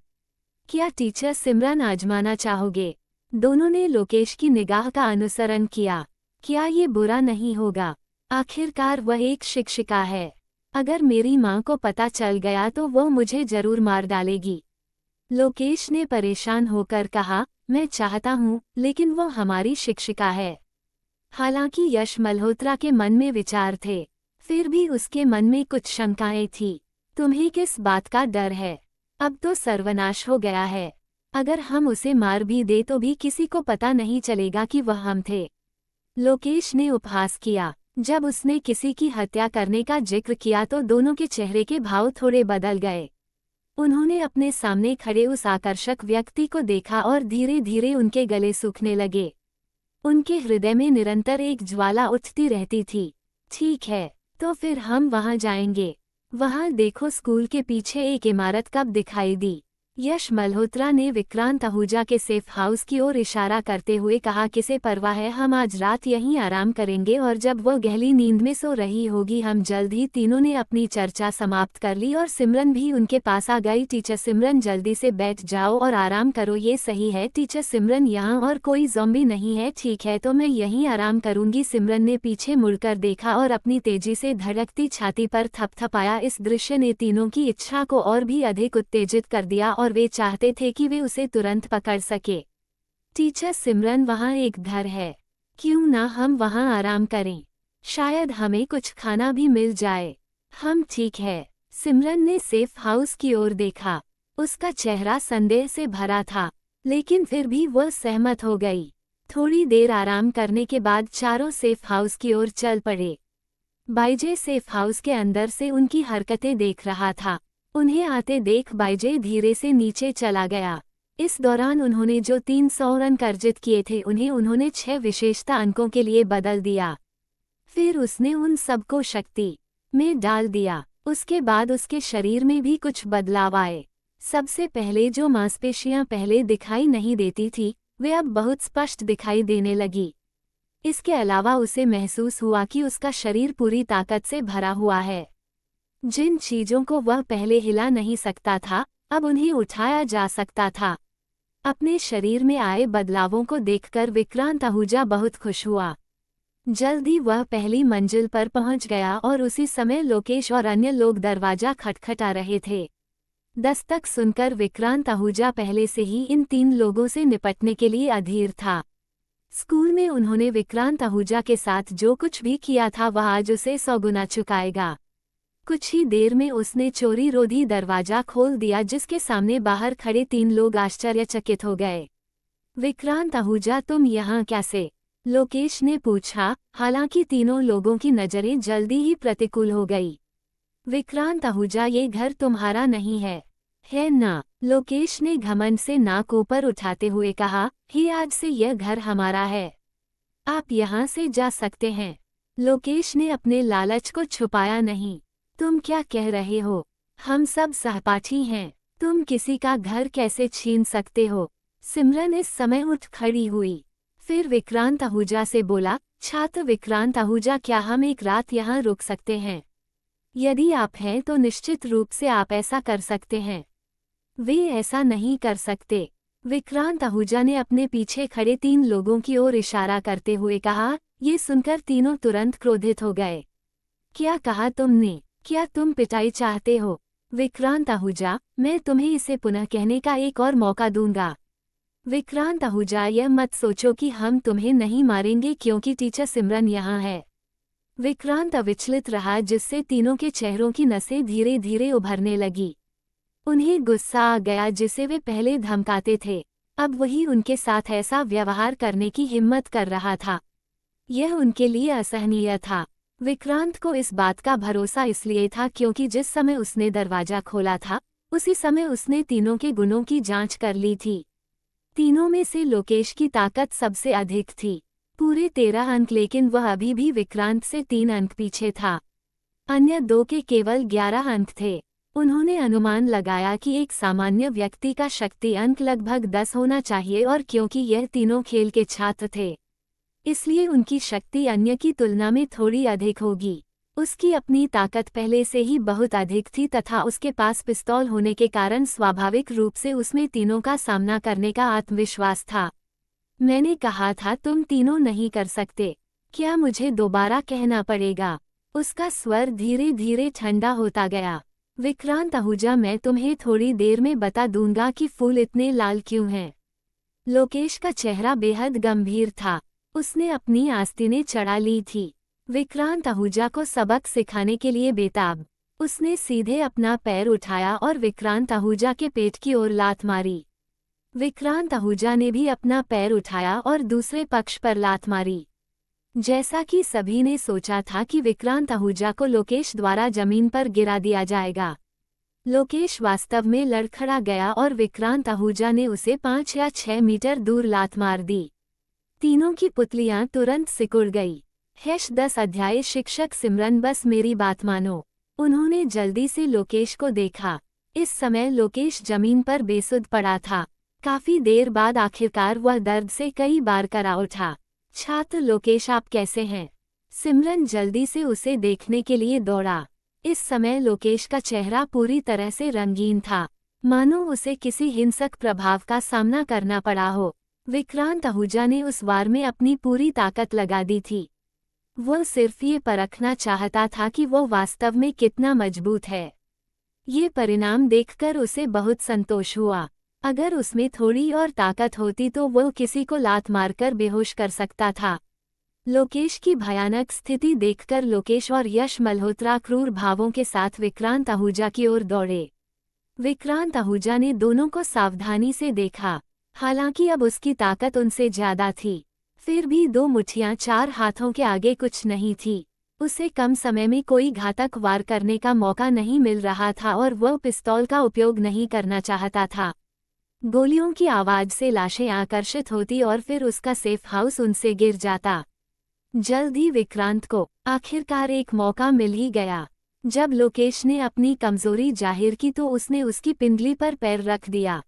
क्या टीचर सिमरन आजमाना चाहोगे? दोनों ने लोकेश की निगाह का अनुसरण किया। क्या ये बुरा नहीं होगा? आखिरकार वह एक शिक्षिका है। अगर मेरी माँ को पता चल गया तो वो मुझे जरूर मार डालेगी, लोकेश ने परेशान होकर कहा। मैं चाहता हूँ, लेकिन वो हमारी शिक्षिका है। हालांकि यश मल्होत्रा के मन में विचार थे, फिर भी उसके मन में कुछ शंकाएं थी। तुम्हें किस बात का डर है? अब तो सर्वनाश हो गया है। अगर हम उसे मार भी दे तो भी किसी को पता नहीं चलेगा कि वह हम थे, लोकेश ने उपहास किया। जब उसने किसी की हत्या करने का जिक्र किया तो दोनों के चेहरे के भाव थोड़े बदल गए। उन्होंने अपने सामने खड़े उस आकर्षक व्यक्ति को देखा और धीरे धीरे उनके गले सूखने लगे। उनके हृदय में निरंतर एक ज्वाला उठती रहती थी। ठीक है, तो फिर हम वहां जाएंगे। वहां देखो, स्कूल के पीछे एक इमारत कब दिखाई दी, यश मल्होत्रा ने विक्रांत आहूजा के सेफ हाउस की ओर इशारा करते हुए कहा। किसे परवाह है, हम आज रात यहीं आराम करेंगे और जब वो गहरी नींद में सो रही होगी हम जल्द ही। तीनों ने अपनी चर्चा समाप्त कर ली और सिमरन भी उनके पास आ गई। टीचर सिमरन, जल्दी से बैठ जाओ और आराम करो। ये सही है टीचर सिमरन, यहाँ और कोई ज़ॉम्बी नहीं है। ठीक है, तो मैं यहीं आराम करूंगी। सिमरन ने पीछे मुड़कर देखा और अपनी तेजी से धड़कती छाती पर थपथपाया। इस दृश्य ने तीनों की इच्छा को और भी अधिक उत्तेजित कर दिया और वे चाहते थे कि वे उसे तुरंत पकड़ सके। टीचर सिमरन, वहाँ एक घर है, क्यों ना हम वहाँ आराम करें? शायद हमें कुछ खाना भी मिल जाए। हम ठीक है। सिमरन ने सेफ हाउस की ओर देखा। उसका चेहरा संदेह से भरा था, लेकिन फिर भी वह सहमत हो गई। थोड़ी देर आराम करने के बाद चारों सेफ हाउस की ओर चल पड़े। बाइजे सेफ हाउस के अंदर से उनकी हरकतें देख रहा था। उन्हें आते देख बाइजे धीरे से नीचे चला गया। इस दौरान उन्होंने जो 300 अंक अर्जित किए थे उन्होंने 6 विशेषता अंकों के लिए बदल दिया। फिर उसने उन सबको शक्ति में डाल दिया। उसके बाद उसके शरीर में भी कुछ बदलाव आए। सबसे पहले जो मांसपेशियां पहले दिखाई नहीं देती थी, वे अब बहुत स्पष्ट दिखाई देने लगी। इसके अलावा उसे महसूस हुआ कि उसका शरीर पूरी ताकत से भरा हुआ है। जिन चीजों को वह पहले हिला नहीं सकता था, अब उन्हें उठाया जा सकता था। अपने शरीर में आए बदलावों को देखकर विक्रांत आहूजा बहुत खुश हुआ। जल्द ही वह पहली मंजिल पर पहुंच गया और उसी समय लोकेश और अन्य लोग दरवाजा खटखटा रहे थे। दस्तक सुनकर विक्रांत आहूजा पहले से ही इन 3 लोगों से निपटने के लिए अधीर था। स्कूल में उन्होंने विक्रांत आहूजा के साथ जो कुछ भी किया था वह आज उसे 100 गुना चुकाएगा। कुछ ही देर में उसने चोरी रोधी दरवाजा खोल दिया, जिसके सामने बाहर खड़े 3 लोग आश्चर्यचकित हो गए। विक्रांत आहूजा, तुम यहाँ कैसे? लोकेश ने पूछा। हालांकि तीनों लोगों की नज़रें जल्दी ही प्रतिकूल हो गई। विक्रांत आहूजा, ये घर तुम्हारा नहीं है ना? लोकेश ने घमंड से नाक ऊपर उठाते हुए कहा, ही आज से यह घर हमारा है, आप यहाँ से जा सकते हैं। लोकेश ने अपने लालच को छुपाया नहीं। तुम क्या कह रहे हो? हम सब सहपाठी हैं, तुम किसी का घर कैसे छीन सकते हो? सिमरन इस समय उठ खड़ी हुई। फिर विक्रांत आहूजा से बोला, छात्र विक्रांत आहूजा, क्या हम एक रात यहाँ रुक सकते हैं? यदि आप हैं तो निश्चित रूप से आप ऐसा कर सकते हैं। वे ऐसा नहीं कर सकते। विक्रांत आहूजा ने अपने पीछे खड़े 3 लोगों की ओर इशारा करते हुए कहा। ये सुनकर तीनों तुरंत क्रोधित हो गए। क्या कहा तुमने? क्या तुम पिटाई चाहते हो? विक्रांत आहूजा, मैं तुम्हें इसे पुनः कहने का एक और मौका दूंगा। विक्रांत आहूजा, यह मत सोचो कि हम तुम्हें नहीं मारेंगे क्योंकि टीचर सिमरन यहाँ है। विक्रांत अविचलित रहा, जिससे तीनों के चेहरों की नसें धीरे धीरे उभरने लगी। उन्हें गुस्सा आ गया जिसे वे पहले धमकाते थे, अब वही उनके साथ ऐसा व्यवहार करने की हिम्मत कर रहा था। यह उनके लिए असहनीय था। विक्रांत को इस बात का भरोसा इसलिए था क्योंकि जिस समय उसने दरवाजा खोला था उसी समय उसने तीनों के गुणों की जांच कर ली थी। तीनों में से लोकेश की ताकत सबसे अधिक थी, पूरे 13 अंक, लेकिन वह अभी भी विक्रांत से 3 अंक पीछे था। अन्य 2 के केवल 11 अंक थे। उन्होंने अनुमान लगाया कि एक सामान्य व्यक्ति का शक्ति अंक लगभग 10 होना चाहिए और क्योंकि यह तीनों खेल के छात्र थे इसलिए उनकी शक्ति अन्य की तुलना में थोड़ी अधिक होगी। उसकी अपनी ताकत पहले से ही बहुत अधिक थी तथा उसके पास पिस्तौल होने के कारण स्वाभाविक रूप से उसमें तीनों का सामना करने का आत्मविश्वास था। मैंने कहा था तुम तीनों नहीं कर सकते, क्या मुझे दोबारा कहना पड़ेगा? उसका स्वर धीरे धीरे ठंडा होता गया। विक्रांत आहूजा, मैं तुम्हें थोड़ी देर में बता दूंगा कि फूल इतने लाल क्यों हैं। लोकेश का चेहरा बेहद गंभीर था, उसने अपनी आस्तीनें चढ़ा ली थी। विक्रांत आहूजा को सबक सिखाने के लिए बेताब, उसने सीधे अपना पैर उठाया और विक्रांत आहूजा के पेट की ओर लात मारी। विक्रांत आहूजा ने भी अपना पैर उठाया और दूसरे पक्ष पर लात मारी। जैसा कि सभी ने सोचा था कि विक्रांत आहूजा को लोकेश द्वारा जमीन पर गिरा दिया जाएगा, लोकेश वास्तव में लड़खड़ा गया और विक्रांत आहूजा ने उसे 5 या 6 मीटर दूर लात मार दी। तीनों की पुतलियां तुरंत सिकुड़ गई। 10 अध्याय। शिक्षक सिमरन, बस मेरी बात मानो। उन्होंने जल्दी से लोकेश को देखा। इस समय लोकेश जमीन पर बेसुध पड़ा था। काफी देर बाद आखिरकार वह दर्द से कई बार करा उठा। छात्र लोकेश, आप कैसे हैं? सिमरन जल्दी से उसे देखने के लिए दौड़ा। इस समय लोकेश का चेहरा पूरी तरह से रंगीन था, मानो उसे किसी हिंसक प्रभाव का सामना करना पड़ा हो। विक्रांत आहूजा ने उस वार में अपनी पूरी ताकत लगा दी थी। वह सिर्फ ये परखना चाहता था कि वो वास्तव में कितना मजबूत है। ये परिणाम देखकर उसे बहुत संतोष हुआ। अगर उसमें थोड़ी और ताकत होती तो वह किसी को लात मारकर बेहोश कर सकता था। लोकेश की भयानक स्थिति देखकर लोकेश और यश मल्होत्रा क्रूर भावों के साथ विक्रांत आहूजा की ओर दौड़े। विक्रांत आहूजा ने दोनों को सावधानी से देखा, हालांकि अब उसकी ताकत उनसे ज्यादा थी, फिर भी 2 मुट्ठियां 4 हाथों के आगे कुछ नहीं थी। उसे कम समय में कोई घातक वार करने का मौका नहीं मिल रहा था और वह पिस्तौल का उपयोग नहीं करना चाहता था। गोलियों की आवाज से लाशें आकर्षित होती और फिर उसका सेफ हाउस उनसे गिर जाता। जल्द ही विक्रांत को आखिरकार एक मौका मिल ही गया। जब लोकेश ने अपनी कमजोरी जाहिर की तो उसने उसकी पिंडली पर पैर रख दिया।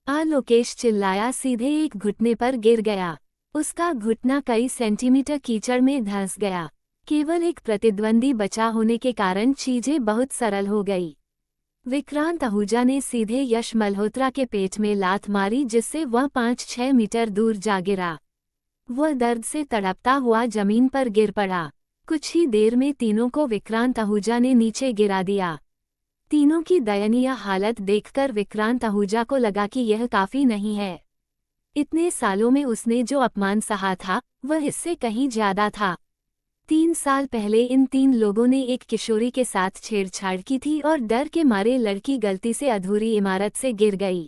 लोकेश चिल्लाया, सीधे एक घुटने पर गिर गया। उसका घुटना कई सेंटीमीटर कीचड़ में धंस गया। केवल एक प्रतिद्वंदी बचा होने के कारण चीजें बहुत सरल हो गई। विक्रांत आहूजा ने सीधे यश मल्होत्रा के पेट में लात मारी, जिससे वह 5-6 मीटर दूर जा गिरा। वह दर्द से तड़पता हुआ जमीन पर गिर पड़ा। कुछ ही देर में तीनों को विक्रांत आहूजा ने नीचे गिरा दिया। तीनों की दयनीय हालत देखकर विक्रांत आहूजा को लगा कि यह काफी नहीं है। इतने सालों में उसने जो अपमान सहा था वह इससे कहीं ज्यादा था। 3 साल पहले इन 3 लोगों ने एक किशोरी के साथ छेड़छाड़ की थी और डर के मारे लड़की गलती से अधूरी इमारत से गिर गई।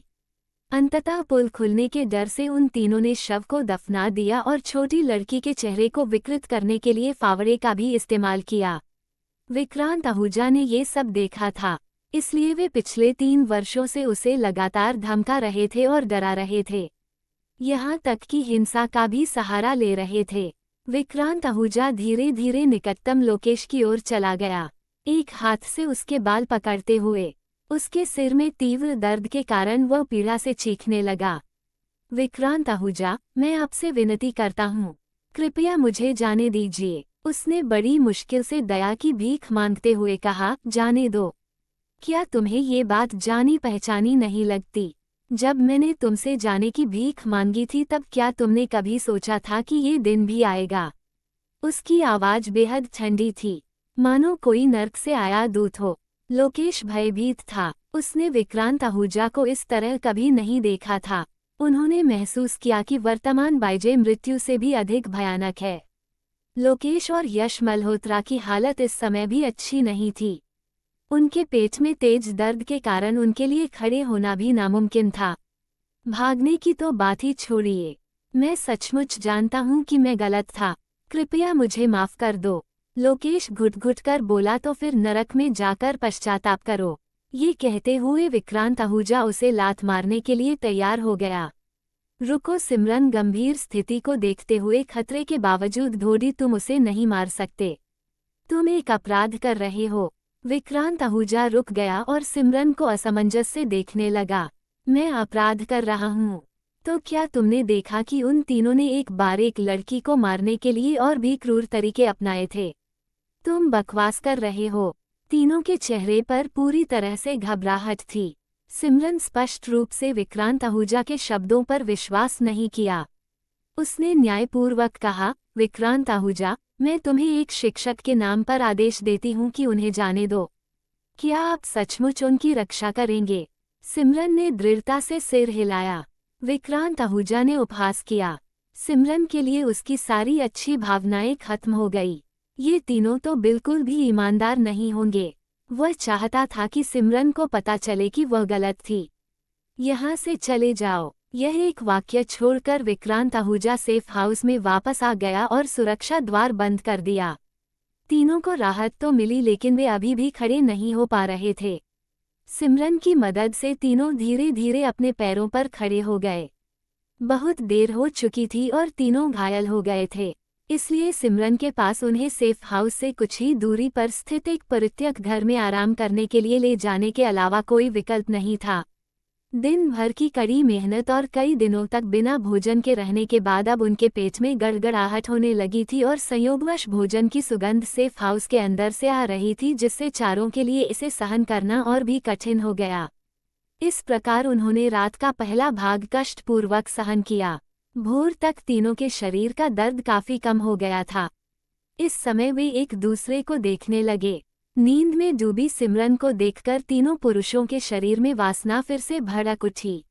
अंततः पुल खुलने के डर से उन तीनों ने शव को दफना दिया और छोटी लड़की के चेहरे को विकृत करने के लिए फावड़े का भी इस्तेमाल किया। विक्रांत आहूजा ने ये सब देखा था, इसलिए वे पिछले 3 वर्षों से उसे लगातार धमका रहे थे और डरा रहे थे। यहाँ तक कि हिंसा का भी सहारा ले रहे थे। विक्रांत आहूजा धीरे धीरे निकटतम लोकेश की ओर चला गया, एक हाथ से उसके बाल पकड़ते हुए। उसके सिर में तीव्र दर्द के कारण वह पीड़ा से चीखने लगा। विक्रांत आहूजा, मैं आपसे विनती करता हूँ, कृपया मुझे जाने दीजिए, उसने बड़ी मुश्किल से दया की भीख मांगते हुए कहा। जाने दो? क्या तुम्हें ये बात जानी पहचानी नहीं लगती? जब मैंने तुमसे जाने की भीख मांगी थी तब क्या तुमने कभी सोचा था कि ये दिन भी आएगा? उसकी आवाज बेहद ठंडी थी, मानो कोई नर्क से आया दूत हो। लोकेश भयभीत था, उसने विक्रांत आहूजा को इस तरह कभी नहीं देखा था। उन्होंने महसूस किया कि वर्तमान बाइजे मृत्यु से भी अधिक भयानक है। लोकेश और यश मल्होत्रा की हालत इस समय भी अच्छी नहीं थी। उनके पेट में तेज दर्द के कारण उनके लिए खड़े होना भी नामुमकिन था। भागने की तो बात ही छोड़िए। मैं सचमुच जानता हूँ कि मैं गलत था, कृपया मुझे माफ कर दो, लोकेश घुट-घुट कर बोला। तो फिर नरक में जाकर पश्चाताप करो। ये कहते हुए विक्रांत आहूजा उसे लात मारने के लिए तैयार हो गया। रुको सिमरन, गंभीर स्थिति को देखते हुए खतरे के बावजूद धोड़ी तुम उसे नहीं मार सकते। तुम एक अपराध कर रहे हो। विक्रांत आहूजा रुक गया और सिमरन को असमंजस से देखने लगा। मैं अपराध कर रहा हूँ? तो क्या तुमने देखा कि उन तीनों ने एक बार एक लड़की को मारने के लिए और भी क्रूर तरीके अपनाए थे? तुम बकवास कर रहे हो। तीनों के चेहरे पर पूरी तरह से घबराहट थी। सिमरन स्पष्ट रूप से विक्रांत आहूजा के शब्दों पर विश्वास नहीं किया। उसने न्यायपूर्वक कहा, विक्रांत आहूजा, मैं तुम्हें एक शिक्षक के नाम पर आदेश देती हूँ कि उन्हें जाने दो। क्या आप सचमुच उनकी रक्षा करेंगे? सिमरन ने दृढ़ता से सिर हिलाया। विक्रांत आहूजा ने उपहास किया। सिमरन के लिए उसकी सारी अच्छी भावनाएं खत्म हो गई। ये तीनों तो बिल्कुल भी ईमानदार नहीं होंगे। वह चाहता था कि सिमरन को पता चले कि वह गलत थी। यहाँ से चले जाओ। यह एक वाक्य छोड़कर विक्रांत आहूजा सेफ हाउस में वापस आ गया और सुरक्षा द्वार बंद कर दिया। तीनों को राहत तो मिली, लेकिन वे अभी भी खड़े नहीं हो पा रहे थे। सिमरन की मदद से तीनों धीरे धीरे अपने पैरों पर खड़े हो गए। बहुत देर हो चुकी थी और तीनों घायल हो गए थे, इसलिए सिमरन के पास उन्हें सेफ हाउस से कुछ ही दूरी पर स्थित एक परित्यक्त घर में आराम करने के लिए ले जाने के अलावा कोई विकल्प नहीं था। दिन भर की कड़ी मेहनत और कई दिनों तक बिना भोजन के रहने के बाद अब उनके पेट में गड़गड़ाहट होने लगी थी और संयोगवश भोजन की सुगंध सेफ हाउस के अंदर से आ रही थी, जिससे चारों के लिए इसे सहन करना और भी कठिन हो गया। इस प्रकार उन्होंने रात का पहला भाग कष्टपूर्वक सहन किया। भोर तक तीनों के शरीर का दर्द काफी कम हो गया था। इस समय वे एक दूसरे को देखने लगे। नींद में डूबी सिमरन को देखकर तीनों पुरुषों के शरीर में वासना फिर से भड़क उठी।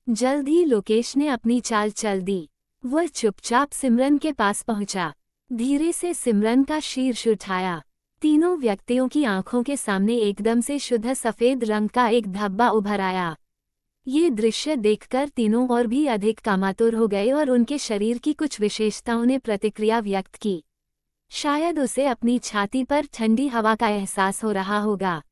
जल्द ही लोकेश ने अपनी चाल चल दी। वह चुपचाप सिमरन के पास पहुंचा, धीरे से सिमरन का शीर्ष उठाया। तीनों व्यक्तियों की आंखों के सामने एकदम से शुद्ध सफेद रंग का एक धब्बा उभर आया। ये दृश्य देखकर तीनों और भी अधिक कामातुर हो गए और उनके शरीर की कुछ विशेषताओं ने प्रतिक्रिया व्यक्त की। शायद उसे अपनी छाती पर ठंडी हवा का एहसास हो रहा होगा।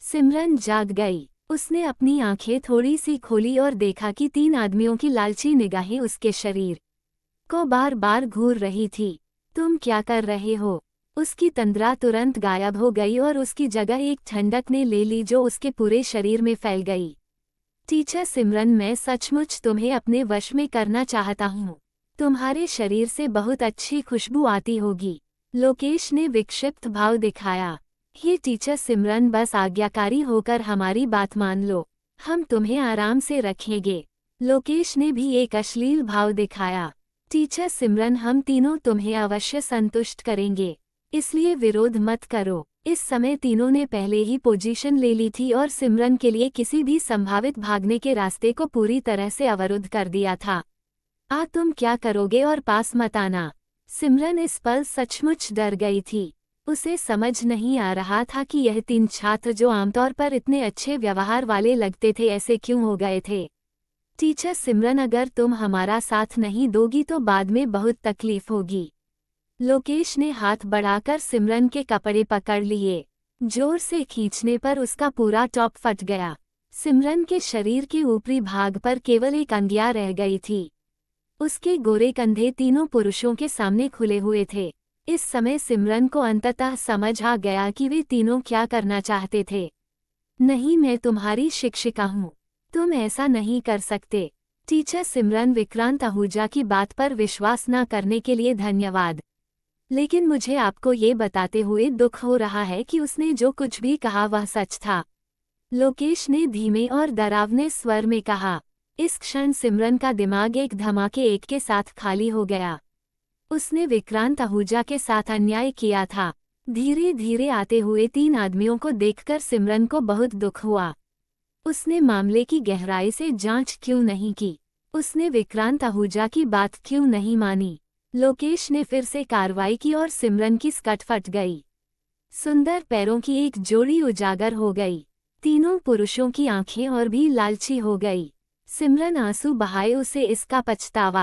सिमरन जाग गई। उसने अपनी आंखें थोड़ी सी खोली और देखा कि 3 आदमियों की लालची निगाहें उसके शरीर को बार बार घूर रही थी। तुम क्या कर रहे हो? उसकी तंद्रा तुरंत गायब हो गई और उसकी जगह एक ठंडक ने ले ली जो उसके पूरे शरीर में फैल गई। टीचर सिमरन, मैं सचमुच तुम्हें अपने वश में करना चाहता हूँ। तुम्हारे शरीर से बहुत अच्छी खुशबू आती होगी, लोकेश ने विक्षिप्त भाव दिखाया। ये टीचर सिमरन, बस आज्ञाकारी होकर हमारी बात मान लो, हम तुम्हें आराम से रखेंगे। लोकेश ने भी एक अश्लील भाव दिखाया। टीचर सिमरन, हम तीनों तुम्हें अवश्य संतुष्ट करेंगे, इसलिए विरोध मत करो। इस समय तीनों ने पहले ही पोजीशन ले ली थी और सिमरन के लिए किसी भी संभावित भागने के रास्ते को पूरी तरह से अवरुद्ध कर दिया था। तुम क्या करोगे और पास मत आना। सिमरन इस पल सचमुच डर गई थी। उसे समझ नहीं आ रहा था कि यह 3 छात्र जो आमतौर पर इतने अच्छे व्यवहार वाले लगते थे ऐसे क्यों हो गए थे। टीचर सिमरन, अगर तुम हमारा साथ नहीं दोगी तो बाद में बहुत तकलीफ होगी। लोकेश ने हाथ बढ़ाकर सिमरन के कपड़े पकड़ लिए। जोर से खींचने पर उसका पूरा टॉप फट गया। सिमरन के शरीर के ऊपरी भाग पर केवल एक अंगिया रह गई थी। उसके गोरे कंधे तीनों पुरुषों के सामने खुले हुए थे। इस समय सिमरन को अंततः समझ आ गया कि वे तीनों क्या करना चाहते थे। नहीं, मैं तुम्हारी शिक्षिका हूँ, तुम ऐसा नहीं कर सकते। टीचर सिमरन, विक्रांत आहूजा की बात पर विश्वास न करने के लिए धन्यवाद, लेकिन मुझे आपको ये बताते हुए दुख हो रहा है कि उसने जो कुछ भी कहा वह सच था। लोकेश ने धीमे और डरावने स्वर में कहा। इस क्षण सिमरन का दिमाग एक धमाके एक के साथ खाली हो गया। उसने विक्रांत आहूजा के साथ अन्याय किया था। धीरे धीरे आते हुए 3 आदमियों को देखकर सिमरन को बहुत दुख हुआ। उसने मामले की गहराई से जांच क्यों नहीं की? उसने विक्रांत आहूजा की बात क्यों नहीं मानी? लोकेश ने फिर से कार्रवाई की और सिमरन की स्कर्ट फट गई। सुंदर पैरों की एक जोड़ी उजागर हो गई। तीनों पुरुषों की आंखें और भी लालची हो गई। सिमरन आंसू बहाए, उसे इसका पछतावा